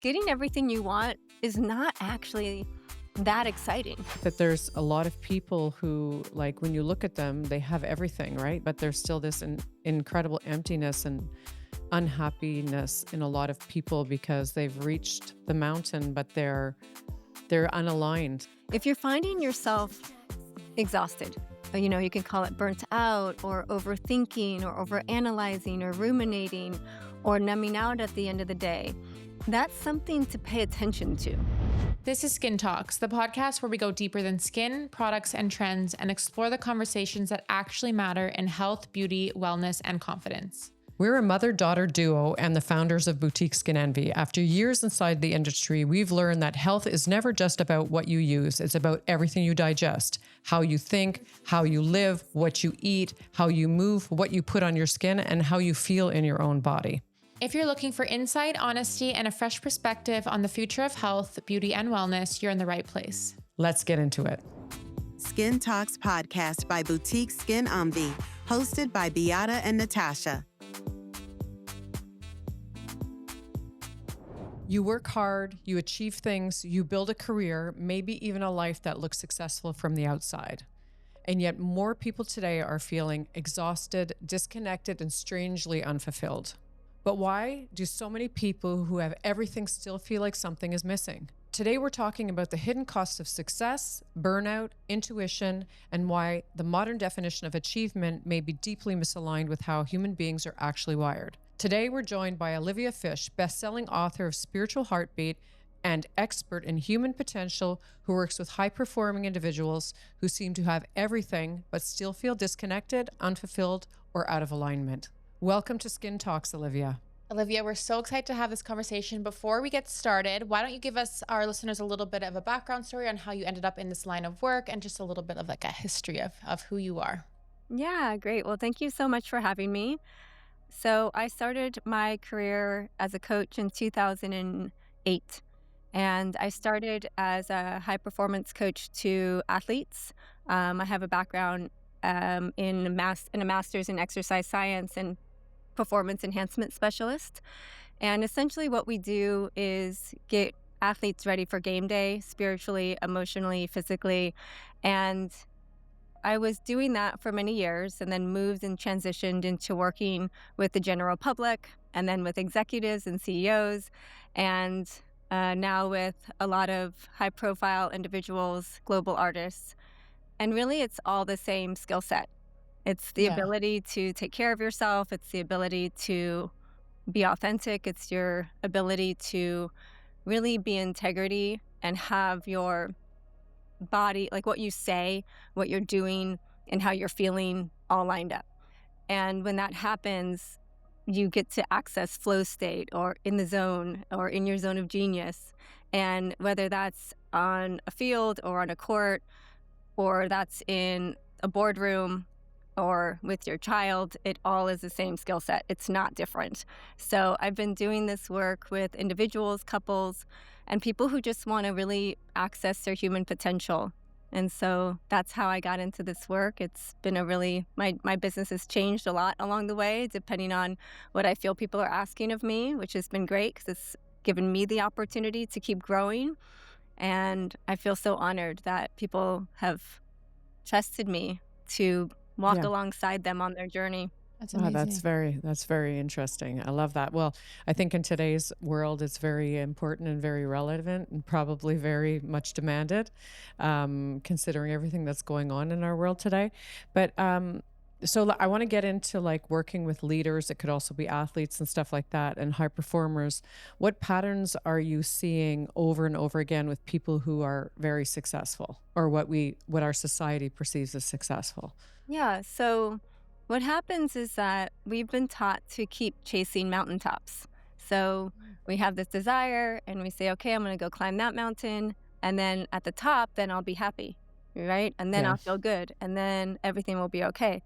getting everything you want is not actually that exciting. That there's a lot of people who, like, when you look at them, they have everything, right? But there's still this incredible emptiness and unhappiness in a lot of people because they've reached the mountain, but they're unaligned. If you're finding yourself exhausted, you can call it burnt out or overthinking or overanalyzing or ruminating or numbing out at the end of the day, that's something to pay attention to. This is Skin Talks, the podcast where we go deeper than skin, products, and trends and explore the conversations that actually matter in health, beauty, wellness, and confidence. We're a mother-daughter duo and the founders of boutique Skin Envie. After years inside the industry, we've learned that health is never just about what you use. It's about everything you digest, how you think, how you live, what you eat, how you move, what you put on your skin, and how you feel in your own body. If you're looking for insight, honesty, and a fresh perspective on the future of health, beauty, and wellness, you're in the right place. Let's get into it. Skin Talks podcast by Boutique Skin Envie, hosted by Beata and Natasha. You work hard, you achieve things, you build a career, maybe even a life that looks successful from the outside. And yet more people today are feeling exhausted, disconnected, and strangely unfulfilled. But why do so many people who have everything still feel like something is missing? Today, we're talking about the hidden costs of success, burnout, intuition, and why the modern definition of achievement may be deeply misaligned with how human beings are actually wired. Today, we're joined by Oliveyah Fisch, best-selling author of Spiritual Heartbeat and expert in human potential, who works with high-performing individuals who seem to have everything but still feel disconnected, unfulfilled, or out of alignment. Welcome to Skin Talks, Olivia. Olivia, we're so excited to have this conversation. Before we get started, why don't you give us, our listeners, a little bit of a background story on how you ended up in this line of work and just a little bit of like a history of who you are. Yeah, great. Well, thank you so much for having me. So I started my career as a coach in 2008, and I started as a high-performance coach to athletes. I have a background in a master's in exercise science and performance enhancement specialist. And essentially what we do is get athletes ready for game day, spiritually, emotionally, physically. And I was doing that for many years and then moved and transitioned into working with the general public and then with executives and CEOs and now with a lot of high-profile individuals, global artists. And really, it's all the same skill set. It's the ability to take care of yourself. It's the ability to be authentic. It's your ability to really be integrity and have your body, like what you say, what you're doing, and how you're feeling all lined up. And when that happens, you get to access flow state or in the zone or in your zone of genius. And whether that's on a field or on a court or that's in a boardroom or with your child, it all is the same skill set. It's not different. So I've been doing this work with individuals, couples, and people who just want to really access their human potential. And so that's how I got into this work. It's been my business has changed a lot along the way, depending on what I feel people are asking of me, which has been great because it's given me the opportunity to keep growing. And I feel so honored that people have trusted me to walk alongside them on their journey. That's amazing. That's very interesting. I love that. Well, I think in today's world, it's very important and very relevant and probably very much demanded, considering everything that's going on in our world today. But so I want to get into like working with leaders. It could also be athletes and stuff like that and high performers. What patterns are you seeing over and over again with people who are very successful or what our society perceives as successful? Yeah. So what happens is that we've been taught to keep chasing mountaintops. So we have this desire and we say, okay, I'm going to go climb that mountain. And then at the top, then I'll be happy. Right? And then I'll feel good. And then everything will be okay.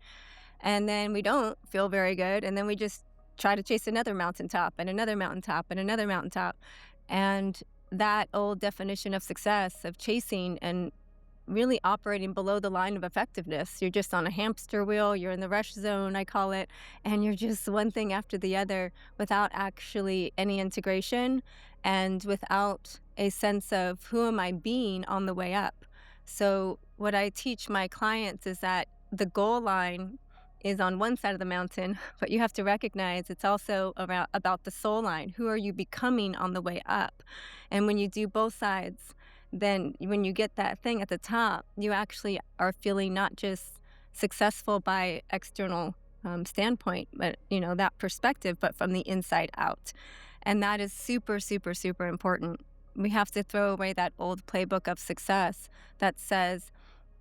And then we don't feel very good. And then we just try to chase another mountaintop and another mountaintop and another mountaintop. And that old definition of success, of chasing and really operating below the line of effectiveness. You're just on a hamster wheel, you're in the rush zone, I call it, and you're just one thing after the other without actually any integration and without a sense of who am I being on the way up. So, what I teach my clients is that the goal line is on one side of the mountain, but you have to recognize it's also about the soul line. Who are you becoming on the way up? And when you do both sides, then when you get that thing at the top, you actually are feeling not just successful by external standpoint, but that perspective, but from the inside out. And that is super, super, super important. We have to throw away that old playbook of success that says,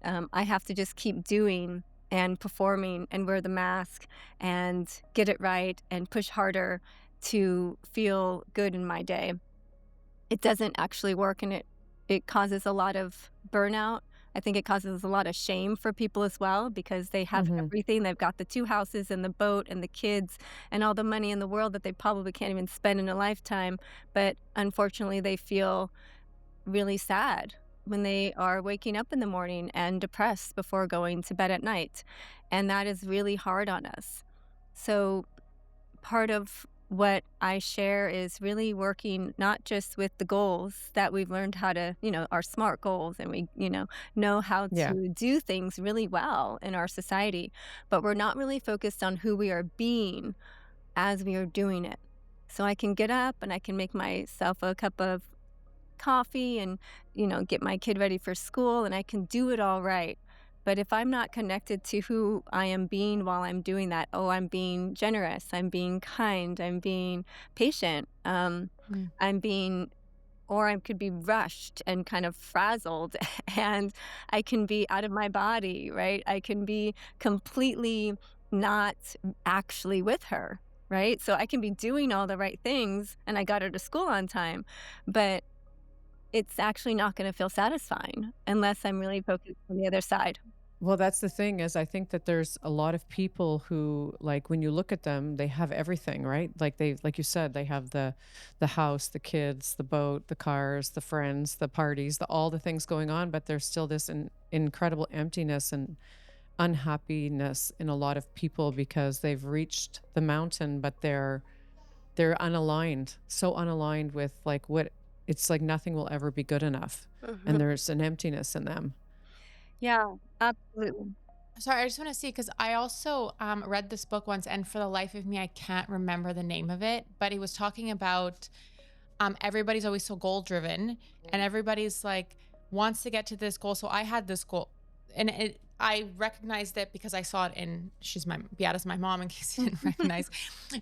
I have to just keep doing and performing and wear the mask and get it right and push harder to feel good in my day. It doesn't actually work, and it causes a lot of burnout. I think it causes a lot of shame for people as well because they have everything. They've got the 2 houses and the boat and the kids and all the money in the world that they probably can't even spend in a lifetime. But unfortunately, they feel really sad when they are waking up in the morning and depressed before going to bed at night. And that is really hard on us. So part of what I share is really working not just with the goals that we've learned how to, our SMART goals, and we, know how Yeah. to do things really well in our society, but we're not really focused on who we are being as we are doing it. So I can get up and I can make myself a cup of coffee and, get my kid ready for school, and I can do it all right. But if I'm not connected to who I am being while I'm doing that, I'm being generous, I'm being kind, I'm being patient, I'm being, or I could be rushed and kind of frazzled, and I can be out of my body, right? I can be completely not actually with her, right? So I can be doing all the right things, and I got her to school on time, but it's actually not going to feel satisfying unless I'm really focused on the other side. Well, that's the thing is I think that there's a lot of people who like when you look at them, they have everything, right? Like you said, they have the house, the kids, the boat, the cars, the friends, the parties, all the things going on, but there's still this incredible emptiness and unhappiness in a lot of people because they've reached the mountain, but they're unaligned, so unaligned with like what it's like nothing will ever be good enough. And there's an emptiness in them. Yeah, absolutely. Sorry, I just want to see because I also read this book once, and for the life of me, I can't remember the name of it. But it was talking about everybody's always so goal driven, and everybody's like wants to get to this goal. So I had this goal, and I recognized it because I saw it in Beata's my mom, in case you didn't recognize.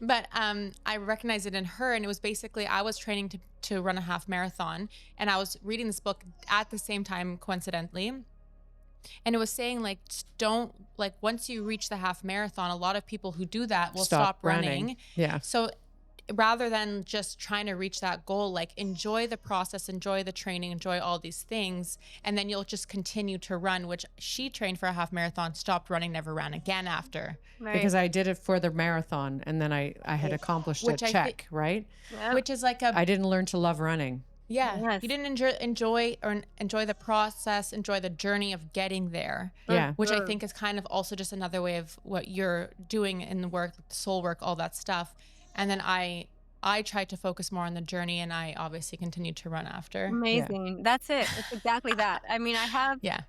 But I recognized it in her, and it was basically I was training to run a half marathon, and I was reading this book at the same time, coincidentally. And it was saying like, don't like once you reach the half marathon, a lot of people who do that will stop running. Yeah. So rather than just trying to reach that goal, like enjoy the process, enjoy the training, enjoy all these things. And then you'll just continue to run, which she trained for a half marathon, stopped running, never ran again after. Right. Because I did it for the marathon and then I had accomplished Which a I check, right? Yeah. Which is like I didn't learn to love running. yeah, Yes. you didn't enjoy the process, enjoy the journey of getting there. Yeah. Which I think is kind of also just another way of what you're doing in the work, the soul work, all that stuff. And then I tried to focus more on the journey, and I obviously continued to run after. Amazing. That's it. It's exactly that. I mean, I have, Yeah.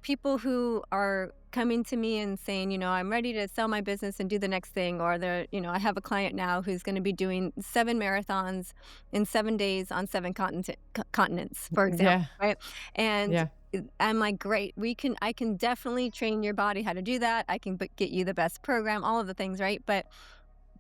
people who are coming to me and saying, I'm ready to sell my business and do the next thing. Or I have a client now who's going to be doing 7 marathons in 7 days on 7 continents, for example, right? And Yeah. I'm like, great, I can definitely train your body how to do that. I can get you the best program, all of the things, right? But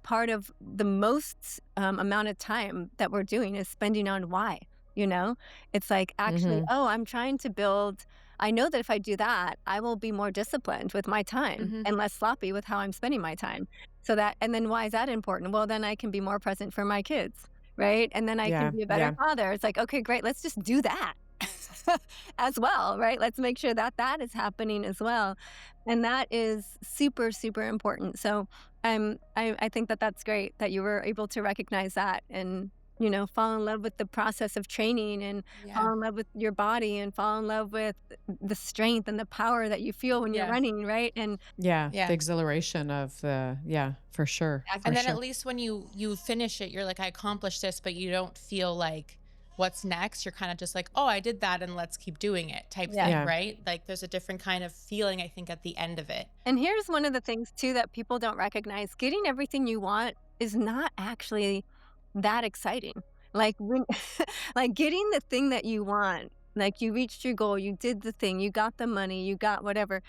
part of the most amount of time that we're doing is spending on why, It's like actually, I'm trying to build, I know that if I do that, I will be more disciplined with my time and less sloppy with how I'm spending my time. And then why is that important? Well, then I can be more present for my kids, right? And then I Yeah, can be a better father. It's like, okay, great, let's just do that as well, right? Let's make sure that that is happening as well. And that is super, super important. So I think that that's great that you were able to recognize that and fall in love with the process of training and Yeah. fall in love with your body and fall in love with the strength and the power that you feel when you're Yeah. running, right? And Yeah. Yeah. The exhilaration of the, yeah, for sure. exactly. For And then sure. at least when you finish it, you're like, I accomplished this, but you don't feel like what's next. You're kind of just like, oh, I did that and let's keep doing it type Yeah. thing, Yeah. right? Like there's a different kind of feeling, I think, at the end of it. And here's one of the things too that people don't recognize. Getting everything you want is not actually that exciting. Like when like getting the thing that you want, like you reached your goal, you did the thing, you got the money, you got whatever.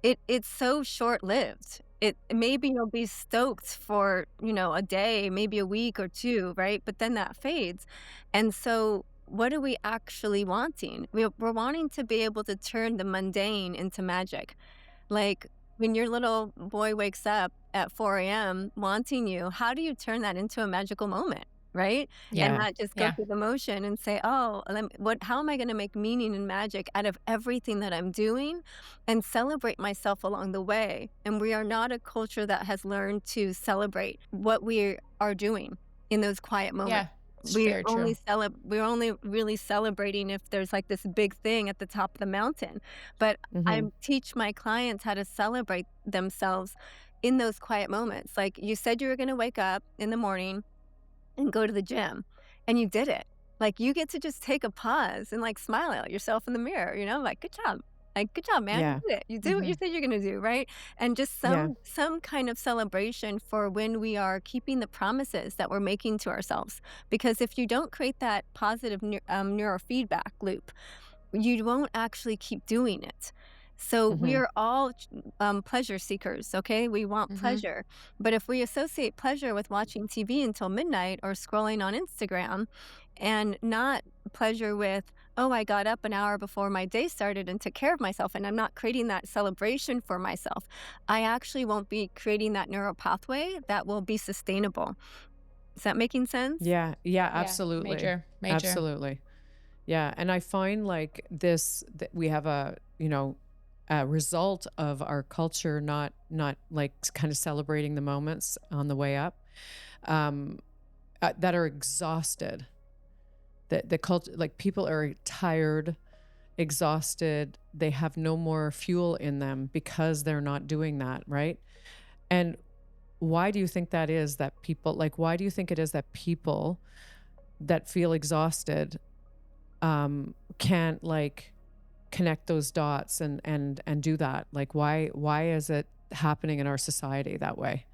It's so short-lived. It maybe you'll be stoked for, a day, maybe a week or two, right? But then that fades. And so what are we actually wanting? We're wanting to be able to turn the mundane into magic. Like when your little boy wakes up at 4 a.m. wanting you, how do you turn that into a magical moment? Right? And Yeah. not just go Yeah. through the motion and say, oh, how am I going to make meaning and magic out of everything that I'm doing and celebrate myself along the way? And we are not a culture that has learned to celebrate what we are doing in those quiet moments. Yeah. It's We're very only true. we're only really celebrating if there's like this big thing at the top of the mountain. But I Hmm. teach my clients how to celebrate themselves in those quiet moments. Like you said you were going to wake up in the morning and go to the gym, and you did it. Like you get to just take a pause and like smile at yourself in the mirror, like good job. Like good job, man. Yeah. You did it. You did what you Hmm. said you're going to do, right? And just Yeah. some kind of celebration for when we are keeping the promises that we're making to ourselves. Because if you don't create that positive neurofeedback loop, you won't actually keep doing it. So we Hmm. are all pleasure seekers, okay? We want Hmm. pleasure. But if we associate pleasure with watching TV until midnight or scrolling on Instagram and not pleasure with, oh, I got up an hour before my day started and took care of myself and I'm not creating that celebration for myself, I actually won't be creating that neural pathway that will be sustainable. Is that making sense? Yeah. Yeah. Yeah. Absolutely. Major. Absolutely. Yeah. And I find like this, that we have a result of our culture not like kind of celebrating the moments on the way up, um, that are exhausted. That the culture, like people are tired, exhausted. They have no more fuel in them because they're not doing that, right? And why do you think that is? That people like? Why do you think it is that people that feel exhausted can't like connect those dots and do that? Like why is it happening in our society that way?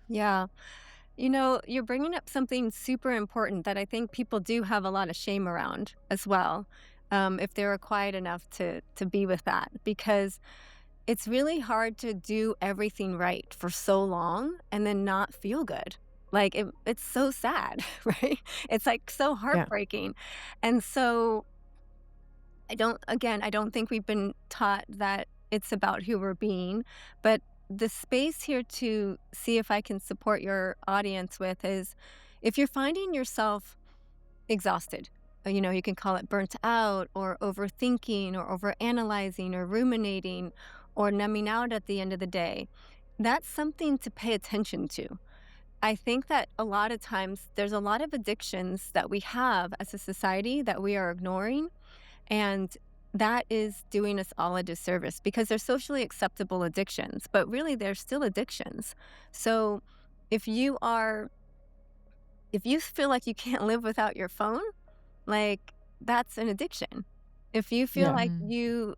Yeah. You're bringing up something super important that I think people do have a lot of shame around as well, if they were quiet enough to be with that, because it's really hard to do everything right for so long and then not feel good. Like it's so sad, right? It's like so Yeah. heartbreaking. And so I don't think we've been taught that it's about who we're being, but the space here to see if I can support your audience with is if you're finding yourself exhausted, you can call it burnt out or overthinking or overanalyzing or ruminating or numbing out at the end of the day. That's something to pay attention to. I think that a lot of times there's a lot of addictions that we have as a society that we are ignoring, and that is doing us all a disservice because they're socially acceptable addictions, but really they're still addictions. So if you are, if you feel like you can't live without your phone, like that's an addiction. If you feel Yeah. like Mhm. you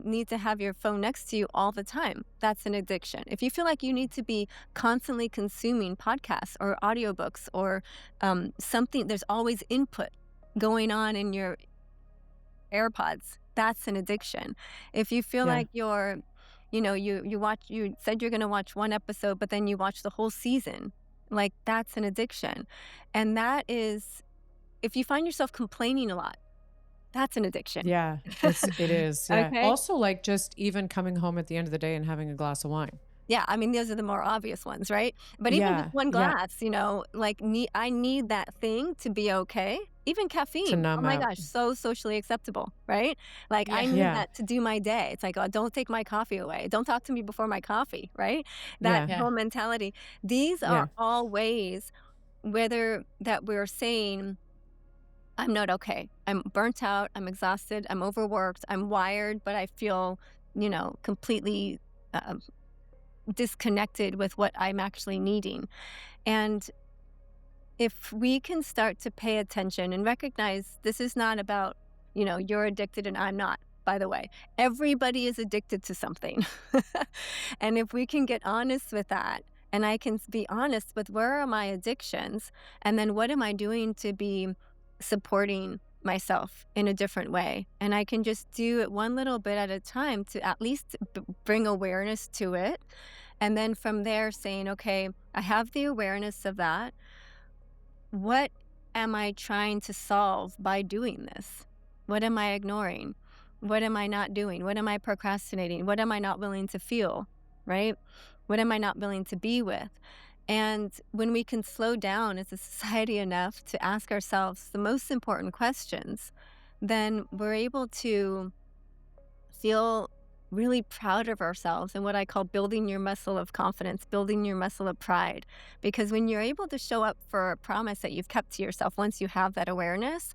need to have your phone next to you all the time, that's an addiction. If you feel like you need to be constantly consuming podcasts or audiobooks or something, there's always input going on in your AirPods, that's an addiction. If you feel Yeah. like you said you're gonna watch one episode, but then you watch the whole season, like that's an addiction. And that is if you find yourself complaining a lot, that's an addiction. Yeah. It is. Yeah. Okay? Also like just even coming home at the end of the day and having a glass of wine. Yeah, I mean, those are the more obvious ones, right? But even just Yeah. one Yeah. glass, like I need that thing to be okay. Even To caffeine. Oh numb my out. gosh, so socially acceptable, right? Like I Yeah. need Yeah. that to do my day. It's like, oh, don't take my coffee away. Don't talk to me before my coffee, right? That Yeah. Yeah. whole mentality. These are Yeah. all ways whether that we're saying I'm not okay. I'm burnt out. I'm exhausted. I'm overworked. I'm wired, but I feel, completely uh, disconnected with what I'm actually needing. And if we can start to pay attention and recognize this is not about, you're addicted and I'm not, by the way, everybody is addicted to something. And if we can get honest with that, and I can be honest with where are my addictions, and then what am I doing to be supporting myself in a different way, and I can just do it one little bit at a time to at least bring awareness to it. And then from there saying, okay, I have the awareness of that. What am I trying to solve by doing this? What am I ignoring? What am I not doing? What am I procrastinating? What am I not willing to feel? Right? What am I not willing to be with? And when we can slow down as a society enough to ask ourselves the most important questions, then we're able to feel really proud of ourselves and what I call building your muscle of confidence, building your muscle of pride. Because when you're able to show up for a promise that you've kept to yourself, once you have that awareness,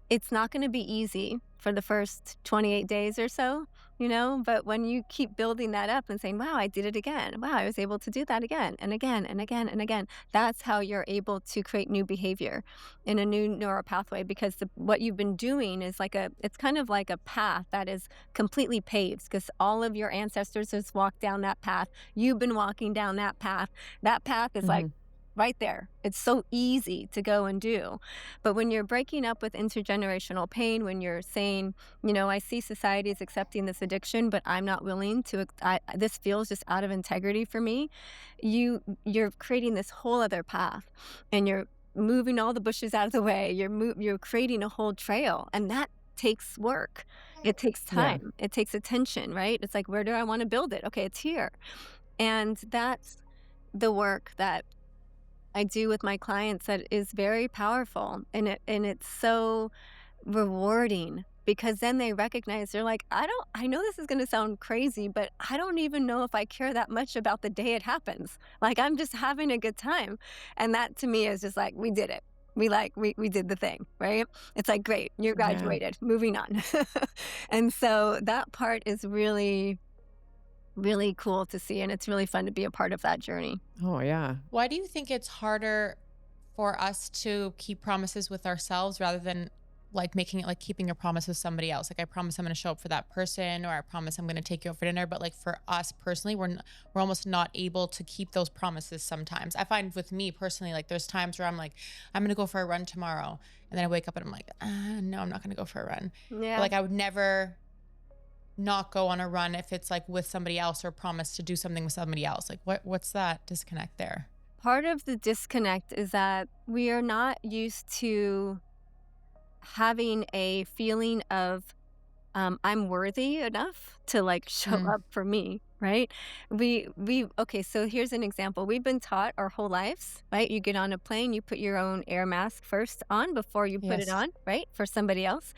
it's not going to be easy for the first 28 days or so, but when you keep building that up and saying, wow, I did it again. Wow, I was able to do that again and again and again and again. That's how you're able to create new behavior in a new neural pathway, because what you've been doing is it's kind of like a path that is completely paved, because all of your ancestors has walked down that path. You've been walking down that path. That path is like right there. It's so easy to go and do. But when you're breaking up with intergenerational pain, when you're saying, I see society is accepting this addiction, but I'm not willing to, this feels just out of integrity for me, you're creating this whole other path, and you're moving all the bushes out of the way. You're creating a whole trail, and that takes work. It takes Yeah. time. It takes attention, right? It's like, where do I want to build it? Okay, it's here. And that's the work that I do with my clients that is very powerful, and it's so rewarding, because then they recognize, they're like, I know this is going to sound crazy, but I don't even know if I care that much about the day it happens. Like, I'm just having a good time. And that to me is just like, we did it. We did the thing, right? It's like, great, you Yeah. graduated, moving on. And so that part is really, really cool to see, and it's really fun to be a part of that journey. Oh, yeah. Why do you think it's harder for us to keep promises with ourselves rather than like making it like keeping a promise with somebody else? Like, I promise I'm going to show up for that person, or I promise I'm going to take you out for dinner. But like for us personally, we're almost not able to keep those promises sometimes. I find with me personally, like there's times where I'm like, I'm going to go for a run tomorrow. And then I wake up and I'm like, no, I'm not going to go for a run. But Yeah. like I would never not go on a run if it's like with somebody else, or promise to do something with somebody else. Like what's that disconnect there? Part of the disconnect is that we are not used to having a feeling of I'm worthy enough to like show Mm. up for me, right? Okay, so here's an example. We've been taught our whole lives, right? You get on a plane, you put your own air mask first on before you put it Yes. on, right? For somebody else.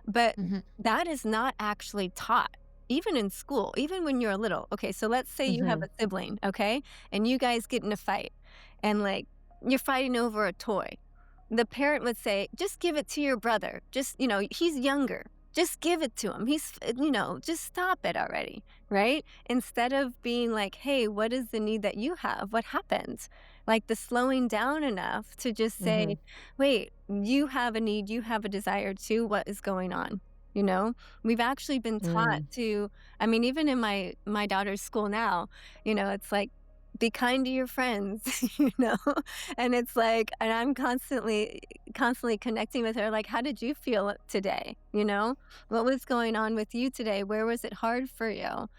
But Hmm. that is not actually taught, even in school, even when you're little. Okay, so let's say you have Hmm. a sibling, okay? And you guys get in a fight, and like you're fighting over a toy. The parent would say, just give it to your brother. Just, he's younger. Just give it to him. Just stop it already, right? Instead of being like, hey, what is the need that you have? What happened? Like the slowing down enough to just say, Hmm. wait, you have a need, you have a desire too. What is going on? We've actually been taught Mm. to, I mean, even in my daughter's school now, it's like, be kind to your friends, and it's like, and I'm constantly connecting with her, like, how did you feel today? What was going on with you today? Where was it hard for you?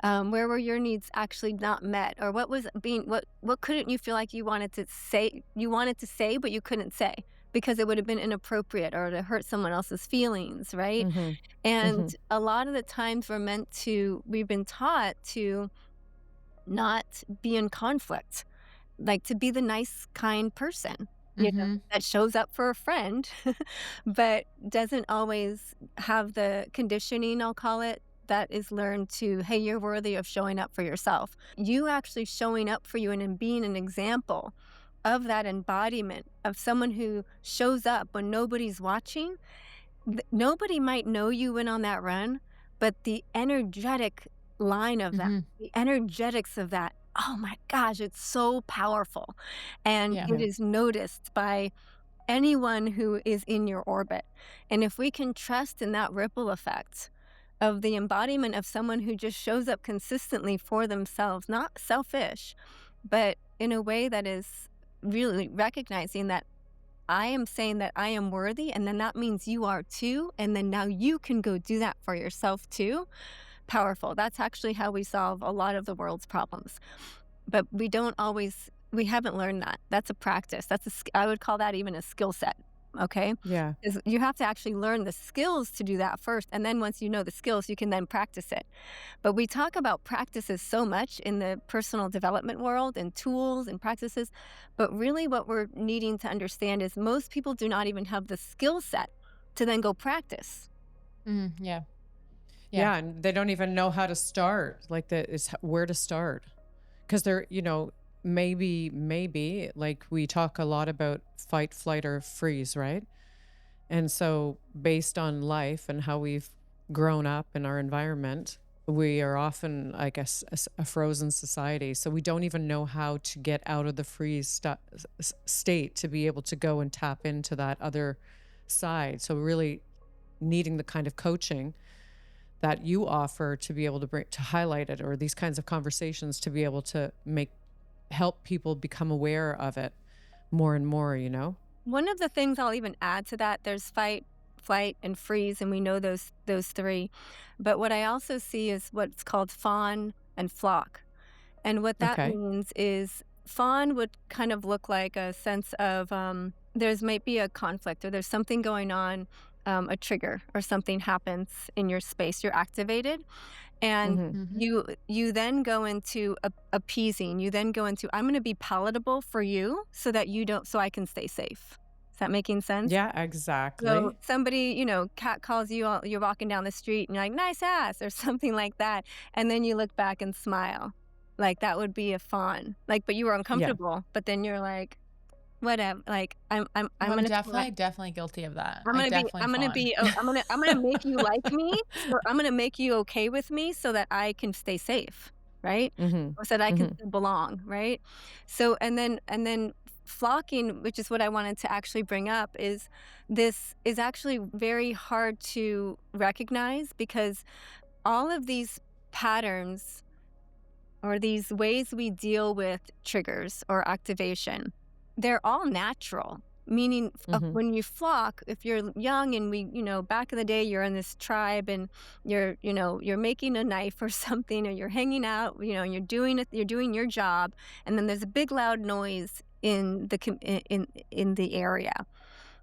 Where were your needs actually not met? Or what couldn't you feel like you wanted to say, but you couldn't say because it would have been inappropriate or to hurt someone else's feelings, right? Hmm. And Hmm. a lot of the times we've been taught to not be in conflict, like to be the nice, kind person, Hmm. that shows up for a friend, but doesn't always have the conditioning, I'll call it, that is learned to, hey, you're worthy of showing up for yourself. You actually showing up for you and being an example of that embodiment of someone who shows up when nobody's watching, nobody might know you went on that run, but the energetic line of that, Mm-hmm. the energetics of that, oh my gosh, it's so powerful. And Yeah. it is noticed by anyone who is in your orbit. And if we can trust in that ripple effect of the embodiment of someone who just shows up consistently for themselves, not selfish, but in a way that is really recognizing that I am saying that I am worthy, and then that means you are too, and then now you can go do that for yourself too. Powerful. That's actually how we solve a lot of the world's problems. But we haven't learned that. That's a practice. I would call that even a skill set. Okay. Yeah. Because you have to actually learn the skills to do that first. And then once you know the skills, you can then practice it. But we talk about practices so much in the personal development world and tools and practices. But really what we're needing to understand is most people do not even have the skill set to then go practice. Mm-hmm. Yeah. Yeah. And they don't even know how to start, like where to start. Because they're, maybe like we talk a lot about fight, flight, or freeze, right? And so based on life and how we've grown up in our environment, we are often, I guess, a frozen society. So we don't even know how to get out of the freeze state to be able to go and tap into that other side. So really needing the kind of coaching that you offer to be able to highlight it, or these kinds of conversations to be able to help people become aware of it more and more, One of the things I'll even add to that, there's fight, flight, and freeze, and we know those three. But what I also see is what's called fawn and flock. And what that Okay. means is fawn would kind of look like a sense of there's might be a conflict or there's something going on, a trigger or something happens in your space. You're activated. And Mhm. Mm-hmm. you then go into appeasing. You then go into I'm going to be palatable for you so that so I can stay safe. Is that making sense? Yeah, So exactly. somebody, cat calls you, you're walking down the street and you're like, nice ass, or something like that. And then you look back and smile. Like that would be a fawn. Like, but you were Yeah. uncomfortable, but then you're like, whatever. Like, I'm I'm gonna definitely guilty of that. I definitely fawn. I'm gonna make you like me, or I'm gonna make you okay with me so that I can stay safe, right? Mm-hmm. Or so that I can Mm-hmm. still belong, right? So, and then flocking, which is what I wanted to actually bring up, is this is actually very hard to recognize because all of these patterns or these ways we deal with triggers or activation, they're all natural. Meaning, Mm-hmm. when you flock, if you're young and back in the day, you're in this tribe and you're making a knife or something, or you're hanging out, you're doing it, you're doing your job, and then there's a big loud noise in the area.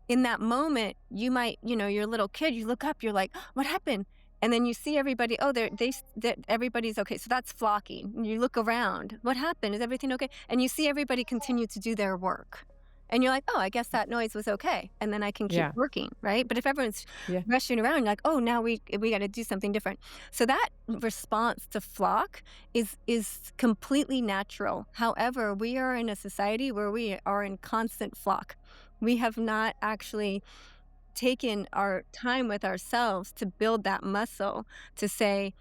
In that moment, you might, you're a little kid, you look up, you're like, what happened? And then you see everybody, oh, everybody's okay. So that's flocking. And you look around, what happened? Is everything okay? And you see everybody continue to do their work. And you're like, oh, I guess that noise was okay. And then I can keep Yeah. working, right? But if everyone's Yeah. rushing around, you're like, oh, now we got to do something different. So that response to flock is completely natural. However, we are in a society where we are in constant flock. We have not actually taken our time with ourselves to build that muscle to say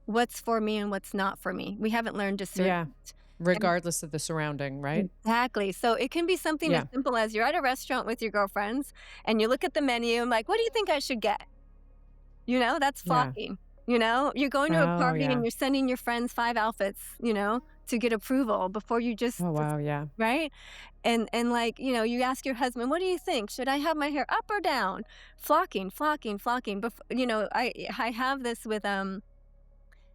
what's for me and what's not for me. We haven't learned Yeah. discernment. Regardless of the surrounding, right? Exactly. So it can be something as Yeah. simple as you're at a restaurant with your girlfriends and you look at the menu and like, what do you think I should get? That's Yeah. flocking. You're going to a Oh, party yeah. and you're sending your friends 5 outfits, to get approval before you just, Oh, wow. Yeah. right? And like, you ask your husband, what do you think? Should I have my hair up or down? Flocking. I have this with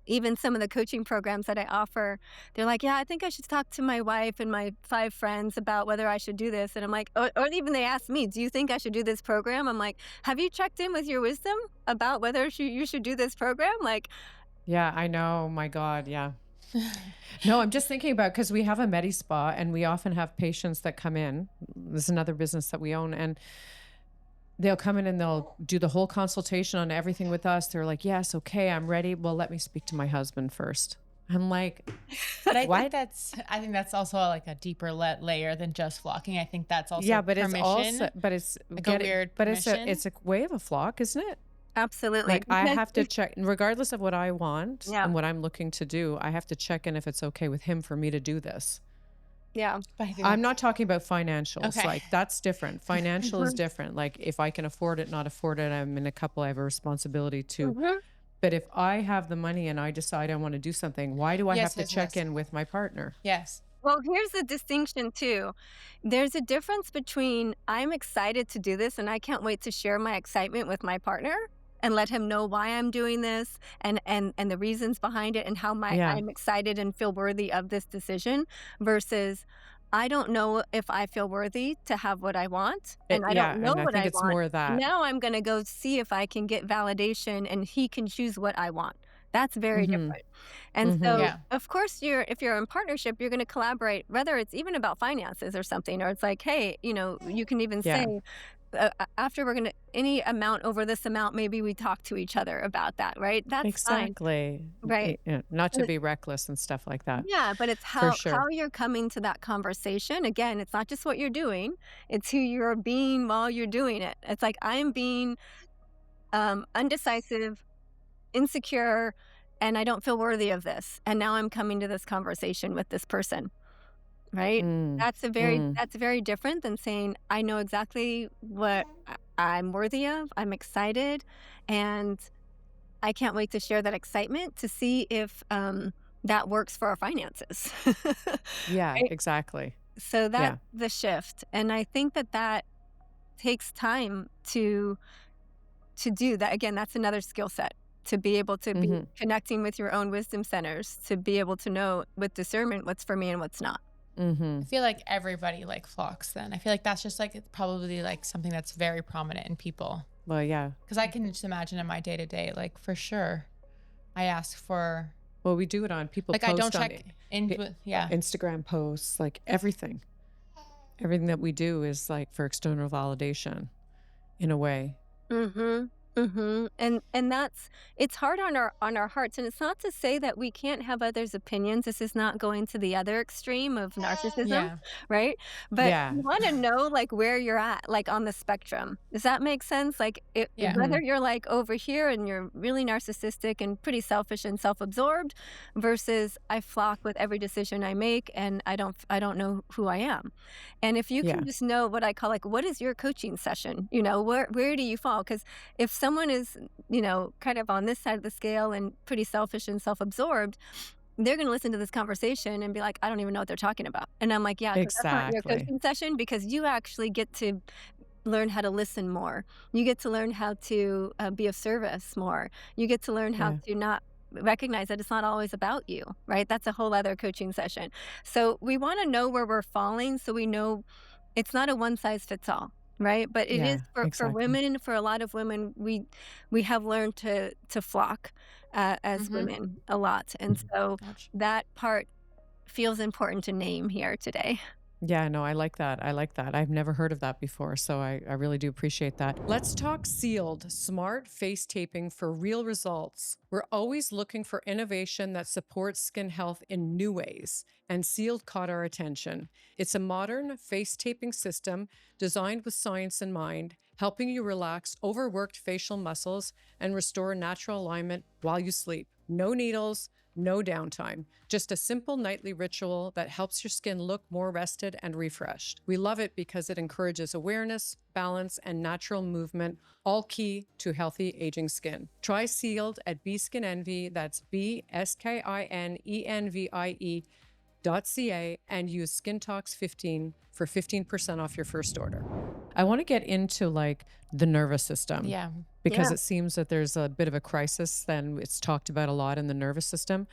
even some of the coaching programs that I offer. They're like, yeah, I think I should talk to my wife and my 5 friends about whether I should do this. And I'm like, or even they ask me, do you think I should do this program? I'm like, have you checked in with your wisdom about whether you should do this program? Like, Yeah, I know. My God. Yeah. No, I'm just thinking about, because we have a Medi Spa and we often have patients that come in. This is another business that we own, and they'll come in and they'll do the whole consultation on everything with us. They're like, yes, okay, I'm ready. Well, let me speak to my husband first. I'm like, But I what? think that's also like a deeper layer than just flocking. I think that's also Yeah, but it's permission, also, but it's like a weird but permission. it's a way of a flock, isn't it? Absolutely. Like I Because have to check, regardless of what I want yeah, and what I'm looking to do, I have to check in if it's okay with him for me to do this. yeah. But I think I'm that's not talking about financials. okay. Like that's different. Financial is different. Like if I can afford it, not afford it, I'm in a couple, I have a responsibility to. Mhm. But if I have the money and I decide I want to do something, why do I have Yes, to yes, check yes. in with my partner? Yes. Well, here's the distinction too. There's a difference between I'm excited to do this and I can't wait to share my excitement with my partner and let him know why I'm doing this and the reasons behind it and how Yeah. I'm excited and feel worthy of this decision versus I don't know if I feel worthy to have what I want and I Yeah. don't know And I what think I it's want. more of that. Now I'm going to go see if I can get validation and he can choose what I want. That's very Mm-hmm. different. And Mm-hmm. so, Yeah. of course, if you're in partnership, you're going to collaborate, whether it's even about finances or something, or it's like, hey, you can even Yeah. say, after we're going to, any amount over this amount, maybe we talk to each other about that, right? That's fine, Exactly. right? Not to But be reckless and stuff like that. yeah, but it's For how sure. you're coming to that conversation. Again, it's not just what you're doing; it's who you're being while you're doing it. It's like I'm being undecisive, insecure, and I don't feel worthy of this. And now I'm coming to this conversation with this person, right? Mm. Mm. That's very different than saying, I know exactly what I'm worthy of. I'm excited and I can't wait to share that excitement to see if that works for our finances. Yeah, Right? exactly. So that's Yeah. the shift. And I think that takes time to do that. Again, that's another skill set to be able to be Mm-hmm. connecting with your own wisdom centers, to be able to know with discernment what's for me and what's not. Mm-hmm. I feel like everybody like flocks then. I feel like that's just like it's probably like something that's very prominent in people. Well, yeah. Because I can just imagine in my day to day, like for sure, I ask for Well, we do it on people like I don't post on check in. Yeah. Instagram posts, like everything. Everything that we do is like for external validation in a way. Mhm. Mhm. And that's it's hard on our hearts, and it's not to say that we can't have others' opinions. This is not going to the other extreme of narcissism, Yeah. right? But Yeah. you want to know like where you're at, like on the spectrum. Does that make sense? Like Yeah. whether you're like over here and you're really narcissistic and pretty selfish and self-absorbed versus I flock with every decision I make and I don't know who I am. And if you Yeah. can just know what I call like what is your coaching session? Where do you fall? Cuz if someone is, kind of on this side of the scale and pretty selfish and self-absorbed, they're going to listen to this conversation and be like, I don't even know what they're talking about. And I'm like, yeah, because that's not your Exactly. coaching session because you actually get to learn how to listen more. You get to learn how to be of service more. You get to learn how Yeah. to not recognize that it's not always about you, right? That's a whole other coaching session. So we want to know where we're falling so we know it's not a one size fits all, right? But it is Yeah. for Exactly. women, for a lot of women, we have learned to flock as Mm-hmm. women a lot. And so Ouch. that part feels important to name here today. Yeah, no, I like that. I like that. I've never heard of that before. So I really do appreciate that. Let's talk Sealed, smart face taping for real results. We're always looking for innovation that supports skin health in new ways, and Sealed caught our attention. It's a modern face taping system designed with science in mind, helping you relax overworked facial muscles and restore natural alignment while you sleep. No needles, no downtime, just a simple nightly ritual that helps your skin look more rested and refreshed. We love it because it encourages awareness, balance, and natural movement, all key to healthy aging skin. Try Sealed at Skin Envie, that's BSKINENVIE.ca, and use SkinTalks15 for 15% off your first order. I want to get into like the nervous system. Yeah. Because Yeah. it seems that there's a bit of a crisis, then it's talked about a lot in the nervous system,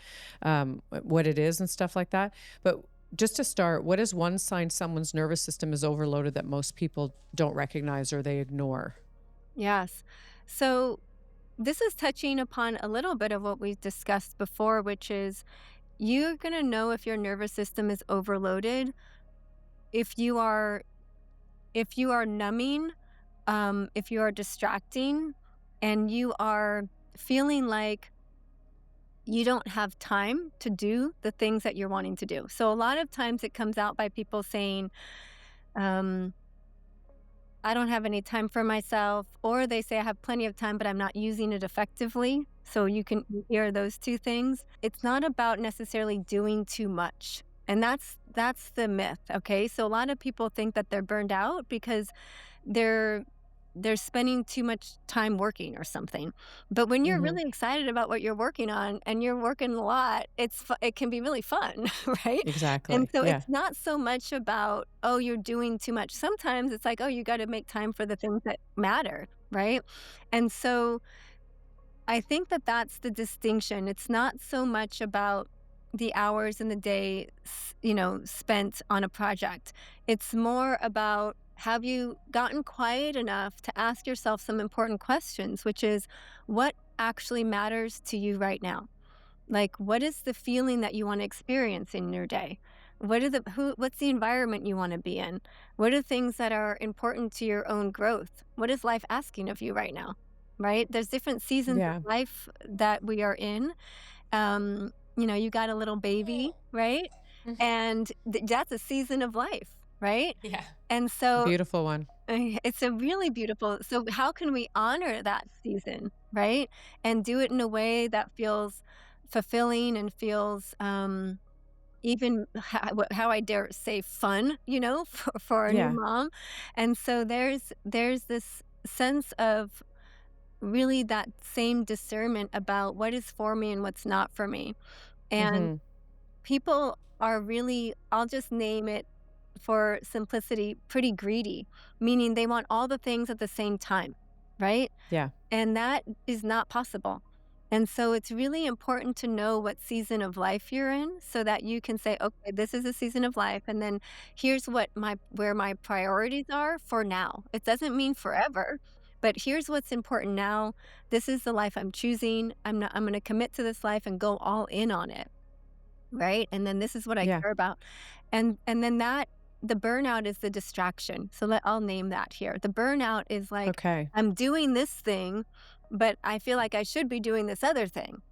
what it is and stuff like that. But just to start, what is one sign someone's nervous system is overloaded that most people don't recognize or they ignore? Yes. So this is touching upon a little bit of what we've discussed before, which is you're going to know if your nervous system is overloaded if you are numbing, if you are distracting, and you are feeling like you don't have time to do the things that you're wanting to do. So a lot of times it comes out by people saying, um, I don't have any time for myself, or they say I have plenty of time, but I'm not using it effectively. So you can hear those two things. It's not about necessarily doing too much. And that's the myth, okay? So a lot of people think that they're burned out because they're they're spending too much time working or something. But when you're Hmm. really excited about what you're working on and you're working a lot, it can be really fun, right? And Exactly. so Yeah. it's not so much about, oh, you're doing too much. Sometimes it's like, oh, you got to make time for the things that matter, right? And so I think that that's the distinction. It's not so much about the hours in the day, spent on a project. It's more about, have you gotten quiet enough to ask yourself some important questions, which is, what actually matters to you right now? Like, what is the feeling that you want to experience in your day? What's the environment you want to be in? What are things that are important to your own growth? What is life asking of you right now? Right? There's different seasons of Yeah. life that we are in. You got a little baby, right? Mhm. And that's a season of life, right? Yeah. And so Beautiful one. it's a really beautiful. So how can we honor that season, right? And do it in a way that feels fulfilling and feels even how I dare say fun, for a new Yeah. mom. And so there's this sense of really that same discernment about what is for me and what's not for me. And Hmm. people are really, I'll just name it for simplicity, pretty greedy, meaning they want all the things at the same time, right? Yeah. And that is not possible. And so it's really important to know what season of life you're in so that you can say, okay, this is a season of life. And then here's where my priorities are for now. It doesn't mean forever, but here's what's important now. This is the life I'm choosing. I'm going to commit to this life and go all in on it. Right? And then this is what I Yeah. care about. And then the burnout is the distraction. So I'll name that here. The burnout is like, Okay. I'm doing this thing, but I feel like I should be doing this other thing.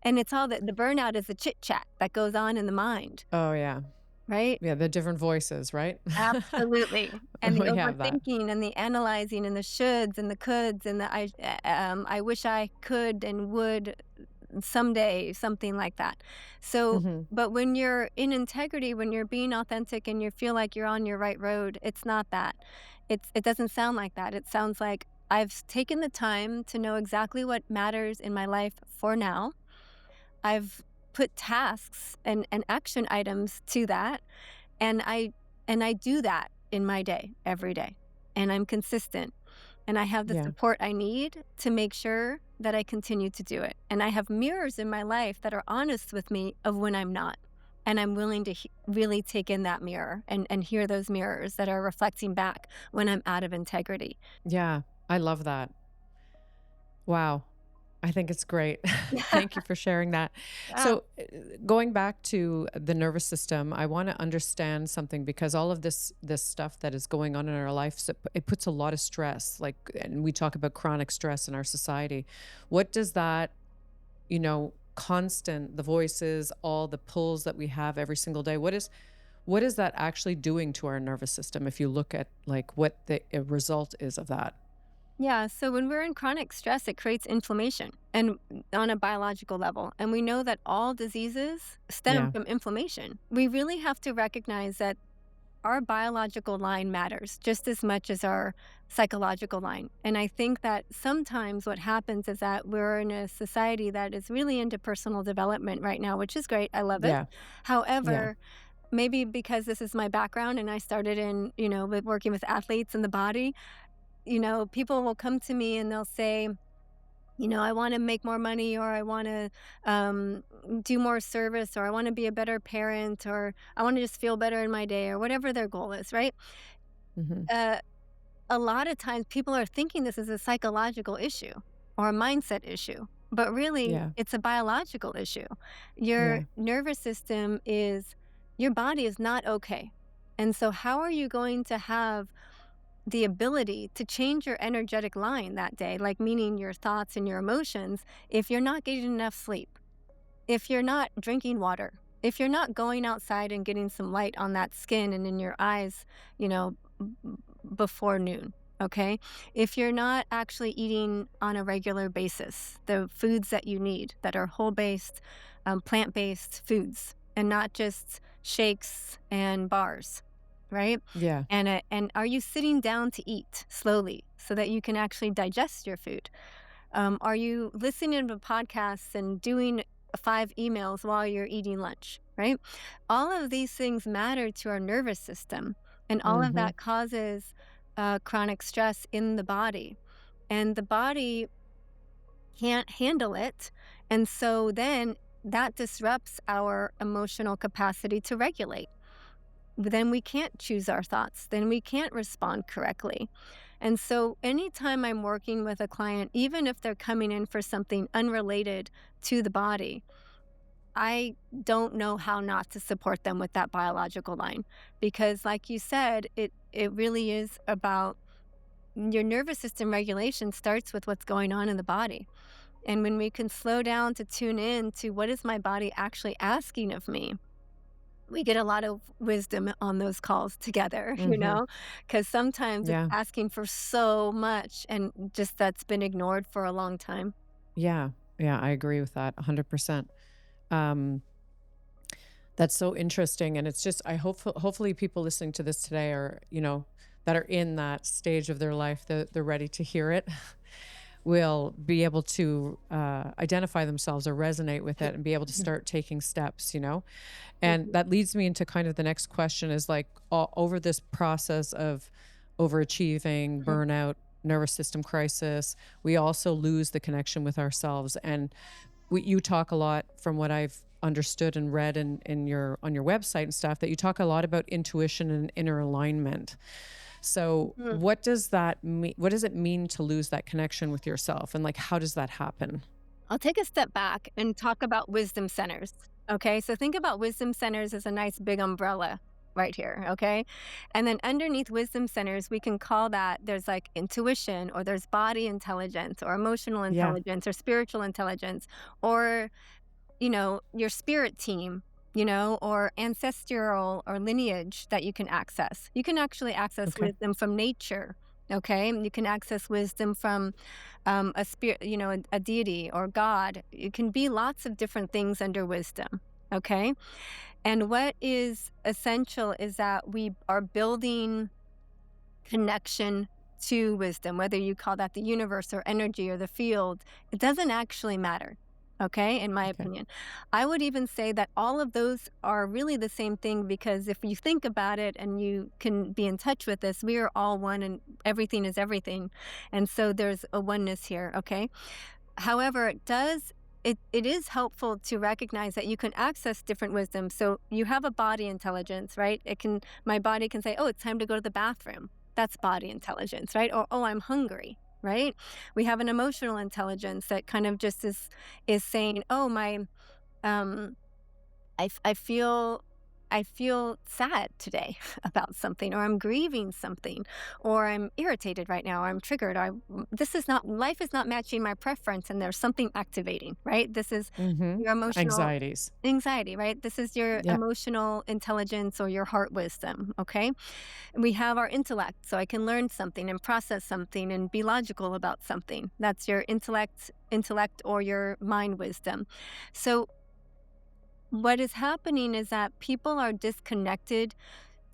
And it's all that the burnout is the chit chat that goes on in the mind, Oh, yeah. right? Yeah. The different voices, right? Absolutely. And the We have that. overthinking and the analyzing and the shoulds and the coulds and I wish I could and would someday, something like that. So, Hmm. but when you're in integrity, when you're being authentic and you feel like you're on your right road, it's not that. It doesn't sound like that. It sounds like taken the time to know exactly what matters in my life for now. I've put tasks and action items to that, and I do that in my day every day. And I'm consistent and I have the Yeah. support I need to make sure that I continue to do it. And I have mirrors in my life that are honest with me of when I'm not. And I'm willing to really take in that mirror and hear those mirrors that are reflecting back when I'm out of integrity. Yeah. I love that. Wow. I think it's great. Thank you for sharing that. Yeah. So, going back to the nervous system, I want to understand something because all of this stuff that is going on in our life, it puts a lot of stress. Like, and we talk about chronic stress in our society. What does that, constant, the voices, all the pulls that we have every single day? What is that actually doing to our nervous system? If you look at like what the result is of that. Yeah, so when we're in chronic stress, it creates inflammation and on a biological level. And we know that all diseases stem Yeah. from inflammation. We really have to recognize that our biological line matters just as much as our psychological line. And I think that sometimes what happens is that we're in a society that is really into personal development right now, which is great. I love it. Yeah. Yeah. However, maybe because this is my background and I started in, with working with athletes in the body, people will come to me and they'll say, I want to make more money, or I want to do more service, or I want to be a better parent, or I want to just feel better in my day, or whatever their goal is, right? Hmm. Uh, a lot of times people are thinking this is a psychological issue or a mindset issue, but really Yeah. it's a biological issue. Your Yeah. nervous system your body is not okay. And so, how are you going to have the ability to change your energetic line that day, like meaning your thoughts and your emotions, if you're not getting enough sleep, if you're not drinking water, if you're not going outside and getting some light on that skin and in your eyes, you know, before noon. Okay. If you're not actually eating on a regular basis, the foods that you need that are whole based, plant based foods and not just shakes and bars, right? Yeah. And are you sitting down to eat slowly so that you can actually digest your food? Are you listening to podcasts and doing 5 emails while you're eating lunch, right? All of these things matter to our nervous system, and all of Mm-hmm. that causes chronic stress in the body. And the body can't handle it. And so then that disrupts our emotional capacity to regulate. Then we can't choose our thoughts. Then we can't respond correctly. And so anytime I'm working with a client, even if they're coming in for something unrelated to the body, I don't know how not to support them with that biological line. Because like you said, it really is about your nervous system regulation starts with what's going on in the body. And when we can slow down to tune in to what is my body actually asking of me, we get a lot of wisdom on those calls together, Mm-hmm. because sometimes it's Yeah. asking for so much and just that's been ignored for a long time. Yeah. Yeah. I agree with that 100%. Um, that's so interesting. And it's just, hopefully people listening to this today are, that are in that stage of their life that they're ready to hear it. Will be able to identify themselves or resonate with it and be able to start taking steps, And Mhm. that leads me into kind of the next question is like over this process of overachieving, Mhm. burnout, nervous system crisis, we also lose the connection with ourselves. And you talk a lot from what I've understood and read in your on your website and stuff that you talk a lot about intuition and inner alignment. So Mhm. what does that mean? What does it mean to lose that connection with yourself? And like, how does that happen? I'll take a step back and talk about wisdom centers. Okay. So think about wisdom centers as a nice big umbrella right here. Okay. And then underneath wisdom centers, we can call that there's like intuition or there's body intelligence or emotional Yeah. intelligence or spiritual intelligence or your spirit team, or ancestral or lineage that you can access. You can actually access Okay. wisdom from nature. Okay. You can access wisdom from a spirit, a deity or God. It can be lots of different things under wisdom. Okay. And what is essential is that we are building connection to wisdom, whether you call that the universe or energy or the field, it doesn't actually matter. Okay, in my Okay. opinion. I would even say that all of those are really the same thing because if you think about it and you can be in touch with this, we are all one and everything is everything. And so there's a oneness here. Okay. However, it is helpful to recognize that you can access different wisdom. So you have a body intelligence, right? My body can say, "Oh, it's time to go to the bathroom." That's body intelligence, right? Or, "Oh, I'm hungry." Right? We have an emotional intelligence that kind of just is saying, "Oh, my um I feel sad today about something, or I'm grieving something, or I'm irritated right now, or I'm triggered. This is not life is not matching my preference, and there's something activating, right? This is Mm-hmm. your emotional Anxieties. anxiety, right? This is your Yeah. emotional intelligence or your heart wisdom, okay? And we have our intellect, so I can learn something and process something and be logical about something. That's your intellect or your mind wisdom. So what is happening is that people are disconnected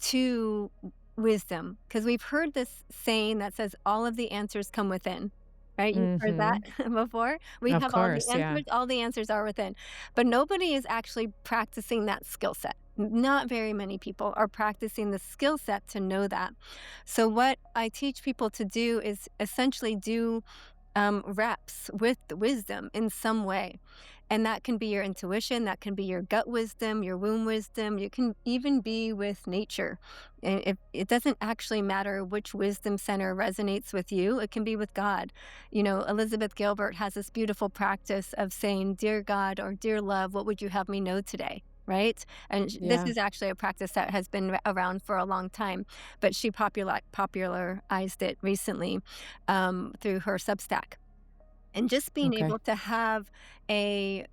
to wisdom because we've heard this saying that says all of the answers come within. Right? You've heard that Mm-hmm. before. We Of have course. Yeah. all the answers are within. But nobody is actually practicing that skill set. Not very many people are practicing the skill set to know that. So, what I teach people to do is essentially do reps with the wisdom in some way. And that can be your intuition, that can be your gut wisdom, your womb wisdom. You can even be with nature. And it doesn't actually matter which wisdom center resonates with you, it can be with God. Elizabeth Gilbert has this beautiful practice of saying, "Dear God," or "Dear love, what would you have me know today?" right? And this Yeah. is actually a practice that has been around for a long time, but she popularized it recently through her Substack. And just being Okay. able to have a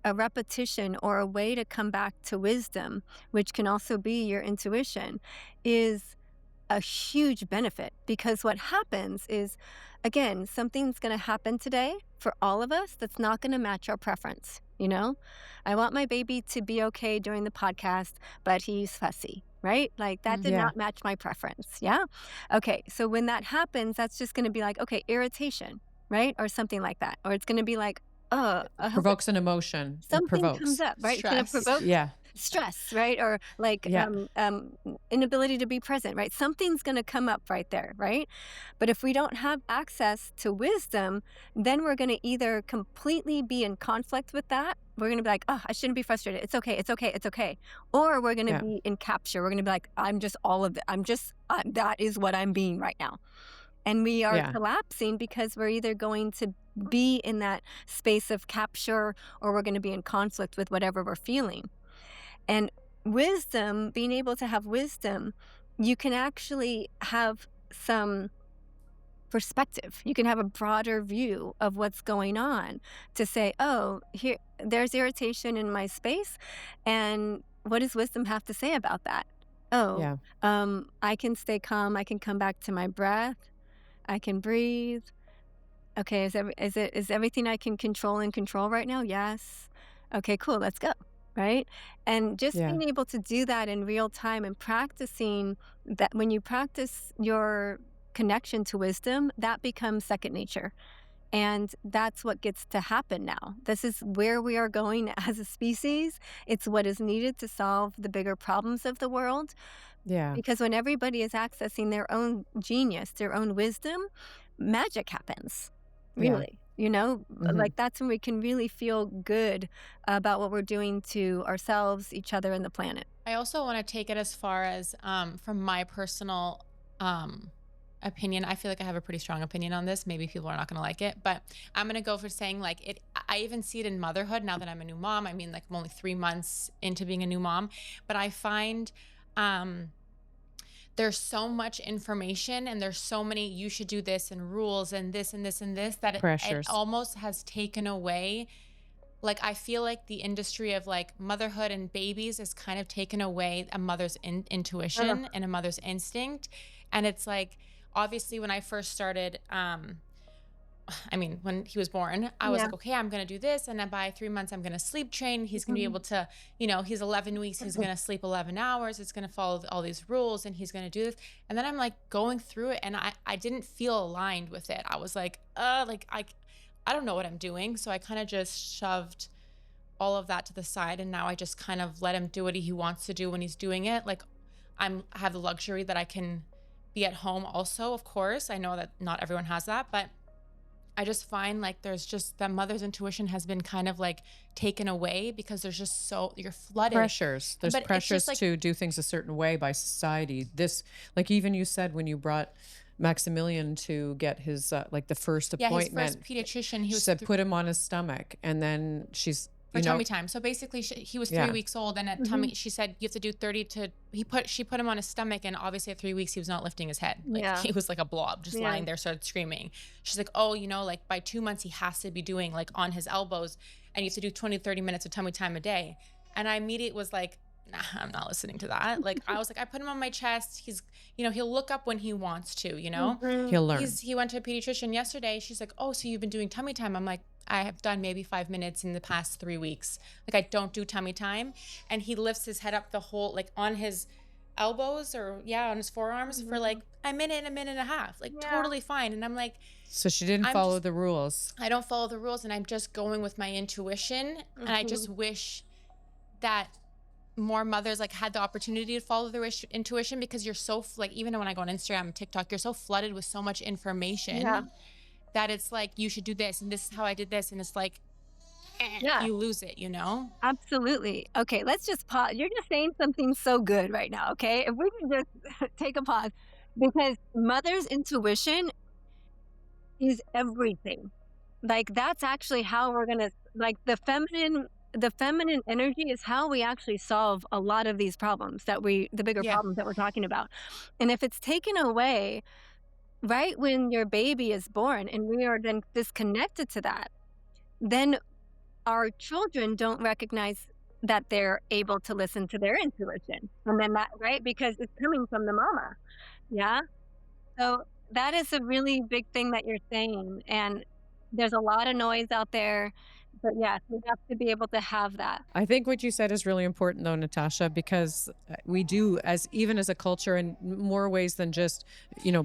a repetition or a way to come back to wisdom, which can also be your intuition, is a huge benefit because what happens is, again, something's going to happen today for all of us that's not going to match our preference. You know, I want my baby to be okay during the podcast, but he's fussy, right? Like that did Yeah. not match my preference. Yeah. Okay. So when that happens, that's just going to be like, okay, irritation, right? Or something like that. Or it's going to be like, oh, I hope Provokes an emotion. It something comes provokes. up, right? It's going to Stress. provoke Yeah. stress, right? Or like Yeah. inability to be present, right? Something's going to come up right there, right? But if we don't have access to wisdom, then we're going to either completely be in conflict with that. We're going to be like, oh, I shouldn't be frustrated. It's okay. It's okay. It's okay. Or we're going to Yeah. be in capture. We're going to be like, I'm just all of it. I'm just, that is what I'm being right now. And we are Yeah. collapsing because we're either going to be in that space of capture or we're going to be in conflict with whatever we're feeling. And wisdom, being able to have wisdom, you can actually have some perspective. You can have a broader view of what's going on to say, oh, here, there's irritation in my space. And what does wisdom have to say about that? Oh, Yeah. I can stay calm. I can come back to my breath. I can breathe. Okay, is everything I can control right now? Yes. Okay, cool. Let's go. Right? And just Yeah. being able to do that in real time and practicing that, when you practice your connection to wisdom, that becomes second nature. And that's what gets to happen now. This is where we are going as a species. It's what is needed to solve the bigger problems of the world. Yeah. Because when everybody is accessing their own genius, their own wisdom, magic happens. Yeah. Really. You know, Mhm. like that's when we can really feel good about what we're doing to ourselves, each other, and the planet. I also want to take it as far as from my personal opinion. I feel like I have a pretty strong opinion on this. Maybe people are not going to like it, but I'm going to go for saying like it. I even see it in motherhood now that I'm a new mom. I mean, like I'm only 3 months into being a new mom, but I find there's so much information and there's so many you should do this and rules and this and this and this that it Pressures. almost has taken away. Like I feel like the industry of like motherhood and babies is kind of taken away a mother's intuition and a mother's instinct. And it's like, obviously when I first started, I mean, when he was born, I was Yeah. like, okay, I'm going to do this. And then by 3 months, I'm going to sleep train. He's going to be able to, you know, he's 11 weeks. He's going to sleep 11 hours. It's going to follow all these rules and he's going to do this. And then I'm like going through it and I didn't feel aligned with it. I was like, I don't know what I'm doing. So I kind of just shoved all of that to the side. And now I just kind of let him do what he wants to do when he's doing it. Like I have the luxury that I can be at home also, of course. I know that not everyone has that, but I just find like there's just that mother's intuition has been kind of like taken away because there's just you're flooded. Pressures. There's But it's pressures just like- to do things a certain way by society. This, like even you said when you brought Maximilian to get his like the first Yeah, his appointment. first pediatrician, he She was said put him on his stomach, and then she's for you know tummy time. So basically he was 3 Yeah. weeks old and at tummy, she said you have to do 30 to, she put him on his stomach and obviously at 3 weeks he was not lifting his head. Like Yeah. he was like a blob, just Yeah. lying there, started screaming. She's like, oh, you know, like by 2 months he has to be doing like on his elbows and you have to do 20, 30 minutes of tummy time a day. And I immediately was like, nah, I'm not listening to that. Like I was like, I put him on my chest. He's, you know, he'll look up when he wants to, you know. he'll learn. He went to a pediatrician yesterday. She's like, oh, so you've been doing tummy time? I'm like, I have done maybe 5 minutes in the past 3 weeks. Like I don't do tummy time. And he lifts his head up the whole, like on his elbows or on his forearms for like a minute and a half, like totally fine. And I'm like, So she didn't I'm follow just- the rules. I don't follow the rules and I'm just going with my intuition. And I just wish that more mothers like had the opportunity to follow their intuition because you're so like, even when I go on Instagram and TikTok, you're so flooded with so much information that it's like, you should do this and this is how I did this. And it's like, you lose it, you know? Absolutely. Okay, let's just pause. You're just saying something so good right now, okay? If we can just take a pause, because mother's intuition is everything. Like, that's actually how we're going to, like, the feminine the feminine energy is how we actually solve a lot of these problems the bigger Yeah. problems that we're talking about. And if it's taken away right when your baby is born and we are then disconnected to that, then our children don't recognize that they're able to listen to their intuition. And then that, right? Because it's coming from the mama. Yeah. So that is a really big thing that you're saying. And there's a lot of noise out there. But yes, we have to be able to have that. I think what you said is really important though, Natasha, because we do even as a culture in more ways than just,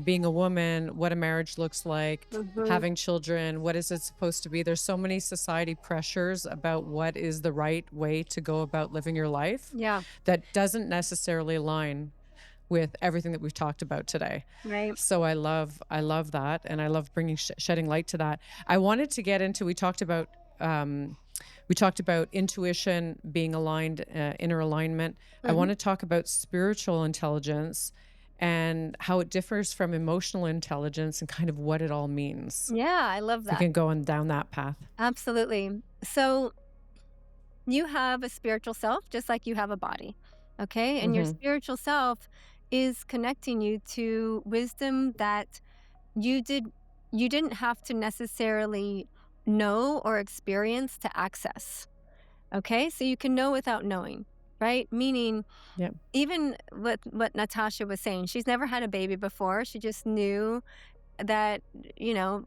being a woman, what a marriage looks like, having children, what is it supposed to be? There's so many society pressures about what is the right way to go about living your life. Yeah. That doesn't necessarily align with everything that we've talked about today. Right. So I love that. And I love bringing, shedding light to that. I wanted to get into, we talked about intuition being aligned, inner alignment. I want to talk about spiritual intelligence and how it differs from emotional intelligence and kind of what it all means. Yeah, I love that. We can go down that path. Absolutely. So you have a spiritual self just like you have a body. Okay. And your spiritual self is connecting you to wisdom that you didn't have to necessarily know or experience to access. Okay. So you can know without knowing, right? Meaning, even what Natasha was saying, she's never had a baby before. She just knew that,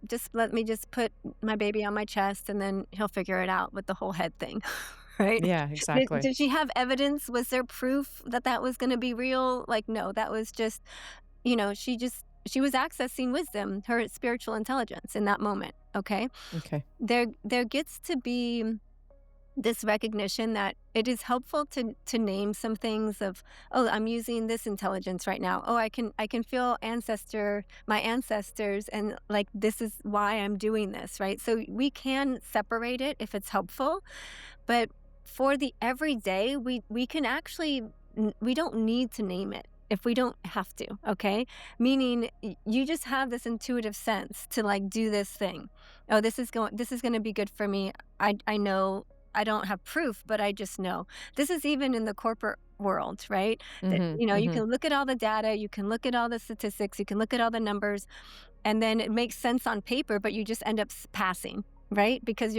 just let me just put my baby on my chest and then he'll figure it out with the whole head thing. Right? Yeah, exactly. Did she have evidence? Was there proof that was going to be real? Like, no, that was just, she was accessing wisdom, her spiritual intelligence in that moment. Okay. There gets to be this recognition that it is helpful to name some things of, oh, I'm using this intelligence right now. Oh, I can feel my ancestors, and like this is why I'm doing this, right? So we can separate it if it's helpful, but for the everyday, we can actually, we don't need to name it if we don't have to, okay? Meaning you just have this intuitive sense to like do this thing. Oh, this is going to be good for me. I know. I don't have proof, but I just know. This is even in the corporate world, right? That, you can look at all the data, you can look at all the statistics, you can look at all the numbers, and then it makes sense on paper, but you just end up passing, right? Because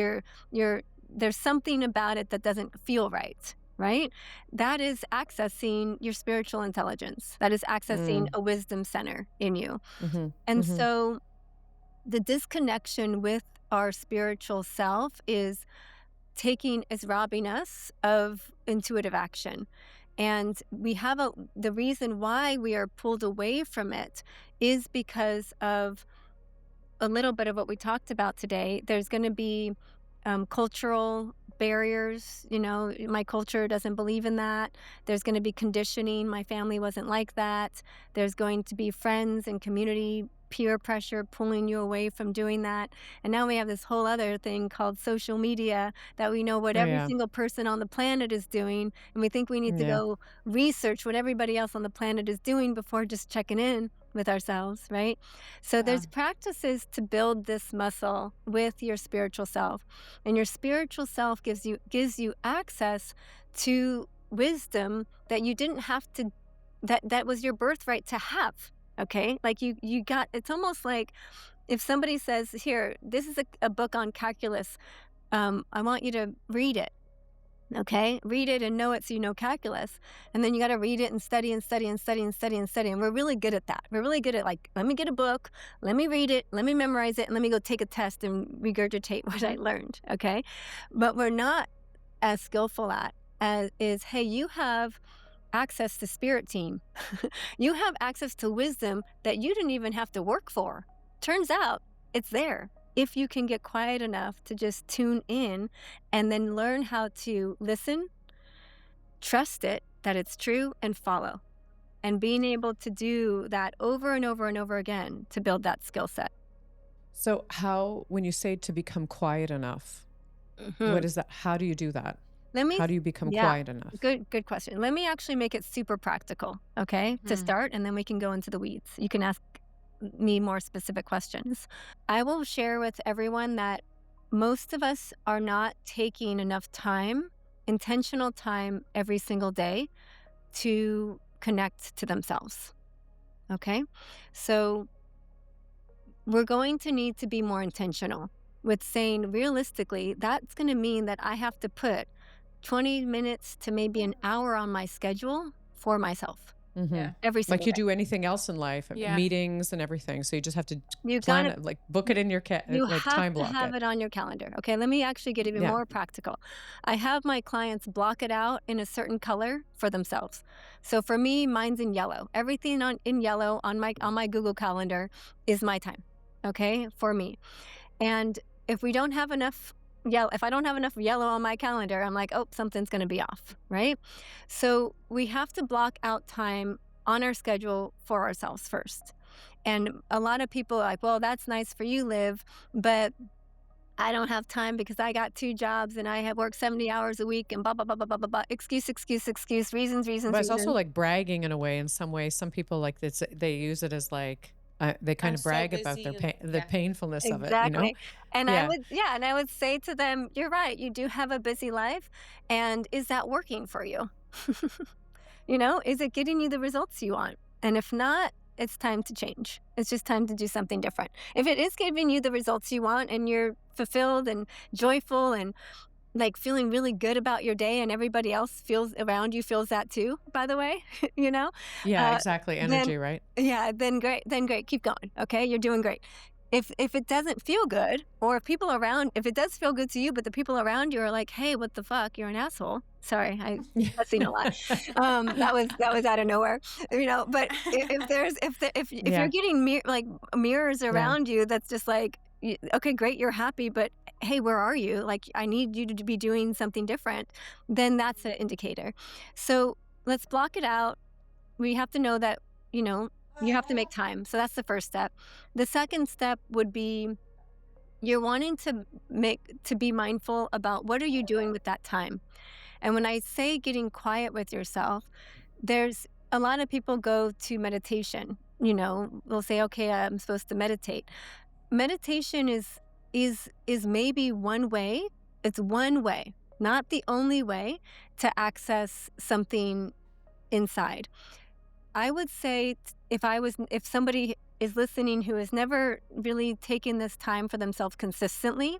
there's something about it that doesn't feel right, right? That is accessing your spiritual intelligence. That is accessing a wisdom center in you. And so the disconnection with our spiritual self is robbing us of intuitive action. And we have the reason why we are pulled away from it is because of a little bit of what we talked about today. There's going to be cultural barriers. My culture doesn't believe in that. There's going to be conditioning. My family wasn't like that. There's going to be friends and community peer pressure pulling you away from doing that. And now we have this whole other thing called social media that we know what every single person on the planet is doing. And we think we need to go research what everybody else on the planet is doing before just checking in with ourselves, right? So there's practices to build this muscle with your spiritual self. And your spiritual self gives you access to wisdom that you didn't have to, that was your birthright to have. Okay. Like you got, it's almost like if somebody says, here, this is a book on calculus. I want you to read it. Okay. Read it and know it so you know calculus. And then you got to read it and study and study and study and study and study. And we're really good at that. We're really good at like, let me get a book, let me read it, let me memorize it, and let me go take a test and regurgitate what I learned. Okay. But we're not as skillful as hey, you have access to spirit team. You have access to wisdom that you didn't even have to work for. Turns out it's there if you can get quiet enough to just tune in and then learn how to listen, trust it, that it's true, and follow. And being able to do that over and over and over again to build that skill set. So when you say to become quiet enough, what is that? How do you do that? How do you become quiet enough? Good question. Let me actually make it super practical, okay, to start, and then we can go into the weeds. You can ask me more specific questions. I will share with everyone that most of us are not taking enough time intentional time every single day to connect to themselves. Okay? So we're going to need to be more intentional with saying realistically, that's going to mean that I have to put 20 minutes to maybe an hour on my schedule for myself Mm-hmm. every Like single you day. do anything else in life, Yeah. meetings and everything. So you just have to You plan gotta, it, like book it in your you like have time to block have it. it on your calendar. Okay, let me actually get even Yeah. more practical. I have my clients block it out in a certain color for themselves. So for me, mine's in yellow. Everything in yellow on my Google Calendar is my time. Okay, for me. And if we don't have enough yellow, if I don't have enough yellow on my calendar, I'm like, oh, something's going to be off, right? So we have to block out time on our schedule for ourselves first. And a lot of people are like, well, that's nice for you, Liv, but I don't have time because I got 2 jobs and I have worked 70 hours a week and blah, blah, blah, blah, blah, blah, blah. Excuse, reasons, But it's also reasons. like bragging in a way. In some ways, some people like this, they use it as like they kind I'm of so brag about their busy. pain, the Yeah. painfulness of it. Exactly. And Yeah. I would say to them, you're right, you do have a busy life. And is that working for you? Is it getting you the results you want? And if not, it's time to change. It's just time to do something different. If it is giving you the results you want and you're fulfilled and joyful and like feeling really good about your day and everybody else feels around you feels that too, by the way, you know, Yeah, uh, exactly. then Energy, right? yeah, then great, keep going. Okay, you're doing great. If it doesn't feel good, or if it does feel good to you, but the people around you are like, hey, what the fuck, you're an asshole. Sorry, I've seen a lot. That was out of nowhere, But if Yeah. you're getting mirrors Yeah. around you, that's just like, okay, great, you're happy, but hey, where are you? Like, I need you to be doing something different. Then that's an indicator. So let's block it out. We have to know that, you have to make time. So that's the first step. The second step would be you're wanting to be mindful about what are you doing with that time. And when I say getting quiet with yourself, there's a lot of people go to meditation. They'll say, okay, I'm supposed to meditate. Meditation is maybe one way. It's one way, not the only way to access something inside. I would say if somebody is listening who has never really taken this time for themselves consistently,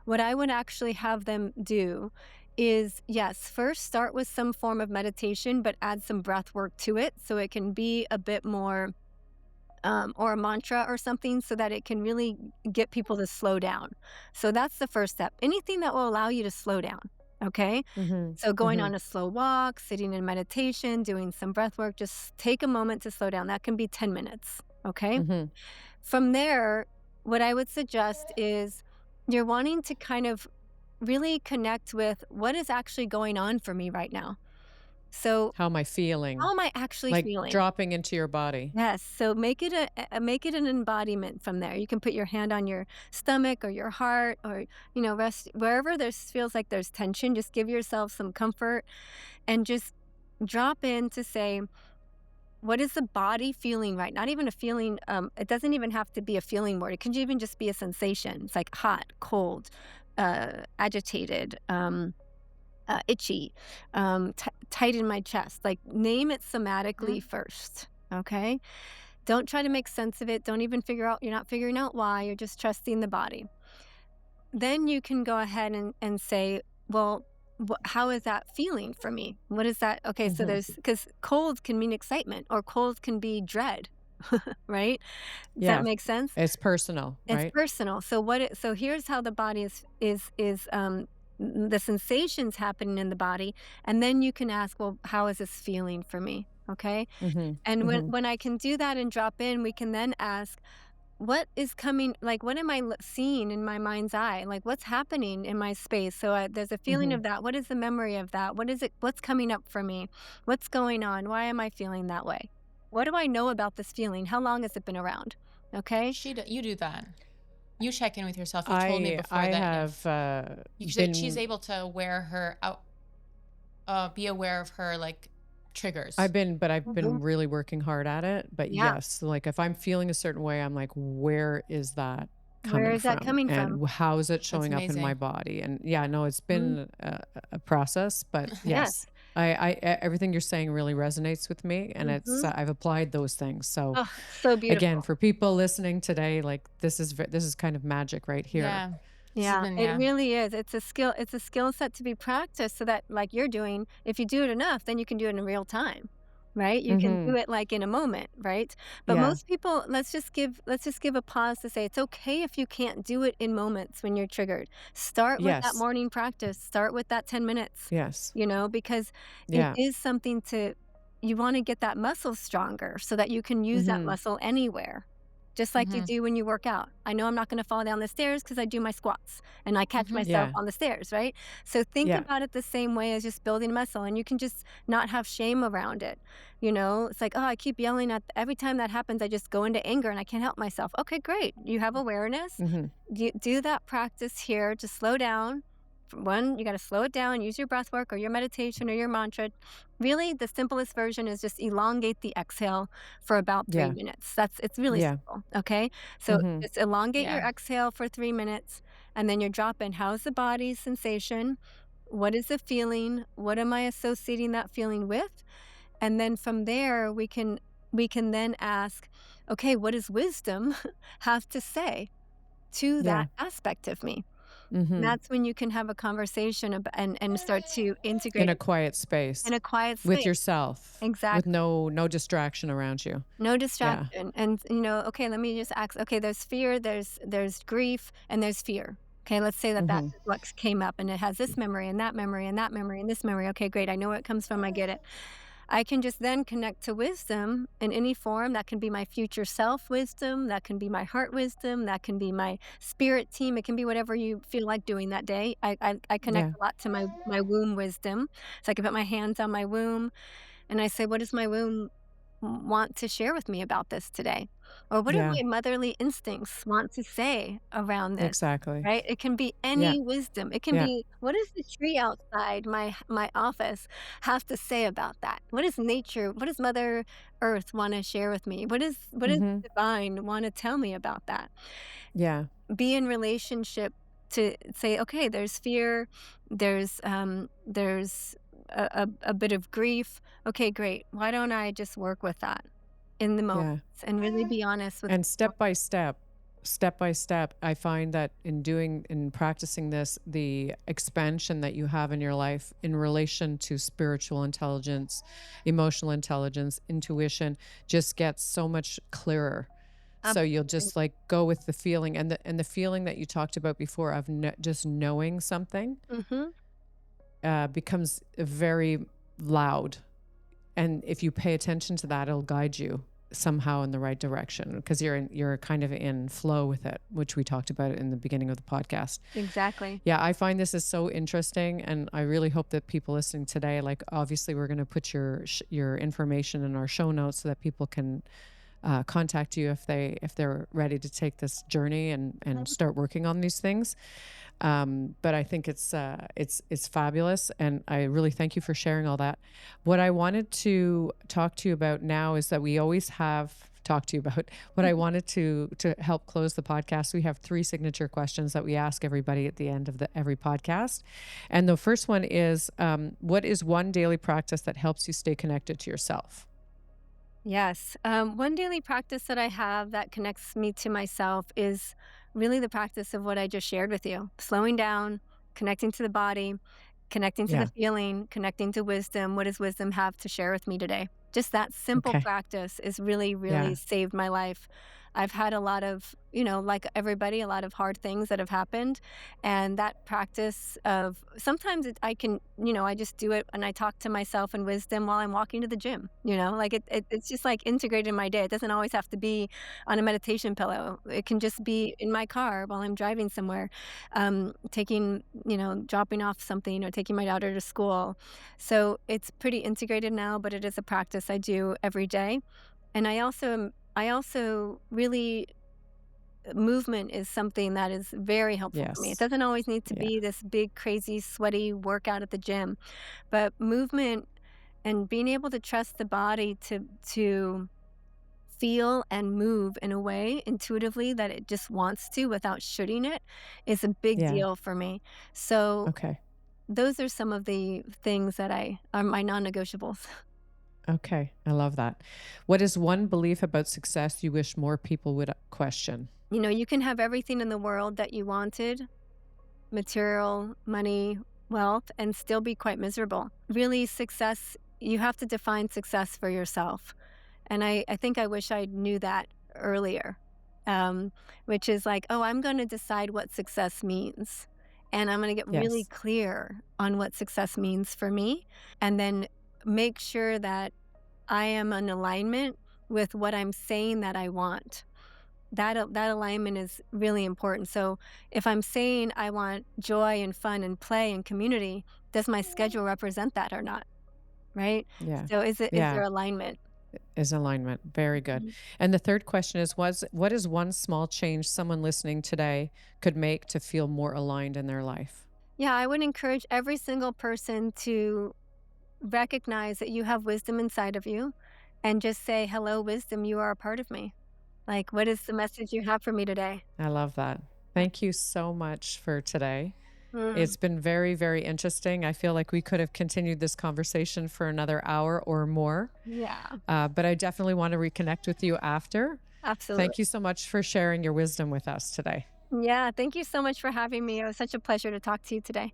what I would actually have them do is, yes, first start with some form of meditation, but add some breath work to it so it can be a bit more, or a mantra or something so that it can really get people to slow down. So that's the first step. Anything that will allow you to slow down. Okay. Mm-hmm. So going Mm-hmm. on a slow walk, sitting in meditation, doing some breath work, just take a moment to slow down. That can be 10 minutes. Okay. Mm-hmm. From there, what I would suggest is you're wanting to kind of really connect with what is actually going on for me right now. So How am I feeling? how am I actually Like feeling? dropping into your body. Yes. So make it an embodiment from there. You can put your hand on your stomach or your heart, or rest wherever there feels like there's tension. Just give yourself some comfort and just drop in to say, what is the body feeling right? Not even a feeling. It doesn't even have to be a feeling word. It can even just be a sensation. It's like hot, cold, agitated, itchy, tight in my chest. Like, name it somatically first. Okay. Don't try to make sense of it. Don't even you're not figuring out why. You're just trusting the body. Then you can go ahead and say, well, how is that feeling for me? What is that? Okay. So Mm-hmm. because cold can mean excitement, or cold can be dread, right? Does that Yeah. make sense? It's personal, It's right? personal. So here's how the body is the sensations happening in the body, and then you can ask, well, how is this feeling for me? Okay. Mm-hmm. And Mm-hmm. when I can do that and drop in, we can then ask, what is coming? Like, what am I seeing in my mind's eye? Like, what's happening in my space? So there's a feeling Mm-hmm. of that. What is the memory of that? What is it? What's coming up for me? What's going on? Why am I feeling that way? What do I know about this feeling? How long has it been around? Okay. You do that. You check in with yourself. You told me before I that have she's able to be aware of her like triggers. I've been Mhm. really working hard at it. But Yeah. yes, like if I'm feeling a certain way, I'm like, where is that? Where coming is that from coming from? and how is it That's showing up in my amazing. body? And yeah, no, it's Mhm. been a process, but yes, Yes. everything you're saying really resonates with me, and it's Mhm. I've applied those things. So Oh, so again, beautiful. for people listening today, like this is kind of magic right here. Yeah. This has Yeah, been, it yeah. really is. It's a skill set to be practiced so that like you're doing, if you do it enough, then you can do it in real time. Right? You can Mm-hmm. do it like in a moment, right? But Yeah. most people, let's just give a pause to say it's okay if you can't do it in moments when you're triggered. Start with that Yes. morning practice. Start with that 10 minutes, Yes. because it Yeah. is something to you want to get that muscle stronger so that you can use that Mm-hmm. muscle anywhere. Just like you Mhm. do when you work out. I know I'm not gonna fall down the stairs because I do my squats and I catch Mhm. myself Yeah. on the stairs, right? So think Yeah. about it the same way as just building muscle, and you can just not have shame around it. It's like, oh, I keep yelling at every time that happens, I just go into anger and I can't help myself. Okay, great. You have awareness. Mm-hmm. Do that practice here to slow down. For one, you got to slow it down, use your breath work or your meditation or your mantra. Really, the simplest version is just elongate the exhale for about three Yeah. minutes. It's really Yeah. simple. Okay. So Mm-hmm. just elongate your Yeah. exhale for 3 minutes and then you're dropping. How's the body sensation? What is the feeling? What am I associating that feeling with? And then from there, we can then ask, okay, what does wisdom have to say to Yeah. that aspect of me? And Mm-hmm. that's when you can have a conversation and start to In integrate a it quiet in space a quiet with space. yourself, with Exactly. no distraction around you. No Yeah. distraction. And okay, let me just ask, okay, there's fear, there's grief, and there's fear. Okay, let's say that Mm-hmm. is what came up and it has this memory and that memory and that memory and this memory. Okay, great. I know where it comes from. I get it. I can just then connect to wisdom in any form. That can be my future self wisdom. That can be my heart wisdom. That can be my spirit team. It can be whatever you feel like doing that day. I connect Yeah. a lot to my womb wisdom. So I can put my hands on my womb and I say, what does my womb want to share with me about this today? Or what do Yeah. my motherly instincts want to say around this? Exactly. Right? It can be Yeah. any wisdom. It can Yeah. be what does the tree outside my office have to say about that? What does nature, what does Mother Earth want to share with me? What does Mm-hmm. divine want to tell me about that? Yeah. Be in relationship to say, okay, there's fear, there's a bit of grief. Okay, great. Why don't I just work with that in the moment Yeah. and really be honest with And myself? step by step, I find that in practicing this, the expansion that you have in your life in relation to spiritual intelligence, emotional intelligence, intuition just gets so much clearer. So you'll Absolutely. just like go with the feeling, and the feeling that you talked about before of just knowing something Mhm. becomes very loud. And if you pay attention to that, it'll guide you somehow in the right direction because you're kind of in flow with it, which we talked about in the beginning of the podcast. Exactly. Yeah, I find this is so interesting, and I really hope that people listening today, like obviously we're going to put your information in our show notes so that people can contact you if they're ready to take this journey and Mhm. start working on these things. But I think it's fabulous, and I really thank you for sharing all that. What I wanted to talk to you about now is that we always have talked to you about what I wanted to help close the podcast. We have 3 signature questions that we ask everybody at the end of every podcast, and the first one is, what is one daily practice that helps you stay connected to yourself? Yes. One daily practice that I have that connects me to myself is really the practice of what I just shared with you, slowing down, connecting to the body, connecting to the Yeah. feeling, connecting to wisdom. What does wisdom have to share with me today? Just that simple Okay. practice is really, really Yeah. saved my life. I've had a lot of, like everybody, a lot of hard things that have happened. And that practice of sometimes I can, I just do it and I talk to myself in wisdom while I'm walking to the gym, like it's just like integrated in my day. It doesn't always have to be on a meditation pillow. It can just be in my car while I'm driving somewhere, dropping off something or taking my daughter to school. So it's pretty integrated now, but it is a practice I do every day. And I also really movement is something that is very helpful for me. It Yes. doesn't always need to Yeah. be this big, crazy, sweaty workout at the gym, but movement and being able to trust the body to feel and move in a way intuitively that it just wants to without shooting it is a big Yeah. deal for me. So Okay. those are some of the things that are my non-negotiables. Okay. I love that. What is one belief about success you wish more people would question? You know, you can have everything in the world that you wanted, material, money, wealth, and still be quite miserable. Really, success, you have to define success for yourself. And I think I wish I knew that earlier, which is like, oh, I'm going to decide what success means. And I'm going to get really Yes. clear on what success means for me. And then make sure that I am in alignment with what I'm saying that I want. That alignment is really important. So if I'm saying I want joy and fun and play and community, does my schedule represent that or not? Right? Yeah. So is there Yeah. alignment? Is alignment. Very good. And the third question is, what is one small change someone listening today could make to feel more aligned in their life? Yeah, I would encourage every single person to recognize that you have wisdom inside of you and just say, hello, wisdom, you are a part of me. Like, what is the message you have for me today? I love that. Thank you so much for today. Mm, It's been very, very interesting. I feel like we could have continued this conversation for another hour or more, yeah, but I definitely want to reconnect with you after. absolutely. Thank you so much for sharing your wisdom with us today. Yeah, thank you so much for having me. It was such a pleasure to talk to you today.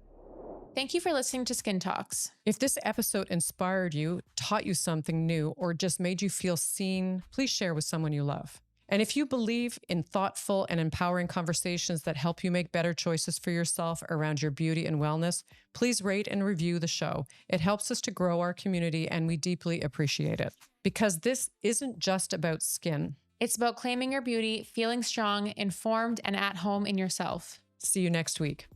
Thank you for listening to Skin Talks. If this episode inspired you, taught you something new, or just made you feel seen, please share with someone you love. And if you believe in thoughtful and empowering conversations that help you make better choices for yourself around your beauty and wellness, please rate and review the show. It helps us to grow our community, and we deeply appreciate it. Because this isn't just about skin. It's about claiming your beauty, feeling strong, informed, and at home in yourself. See you next week.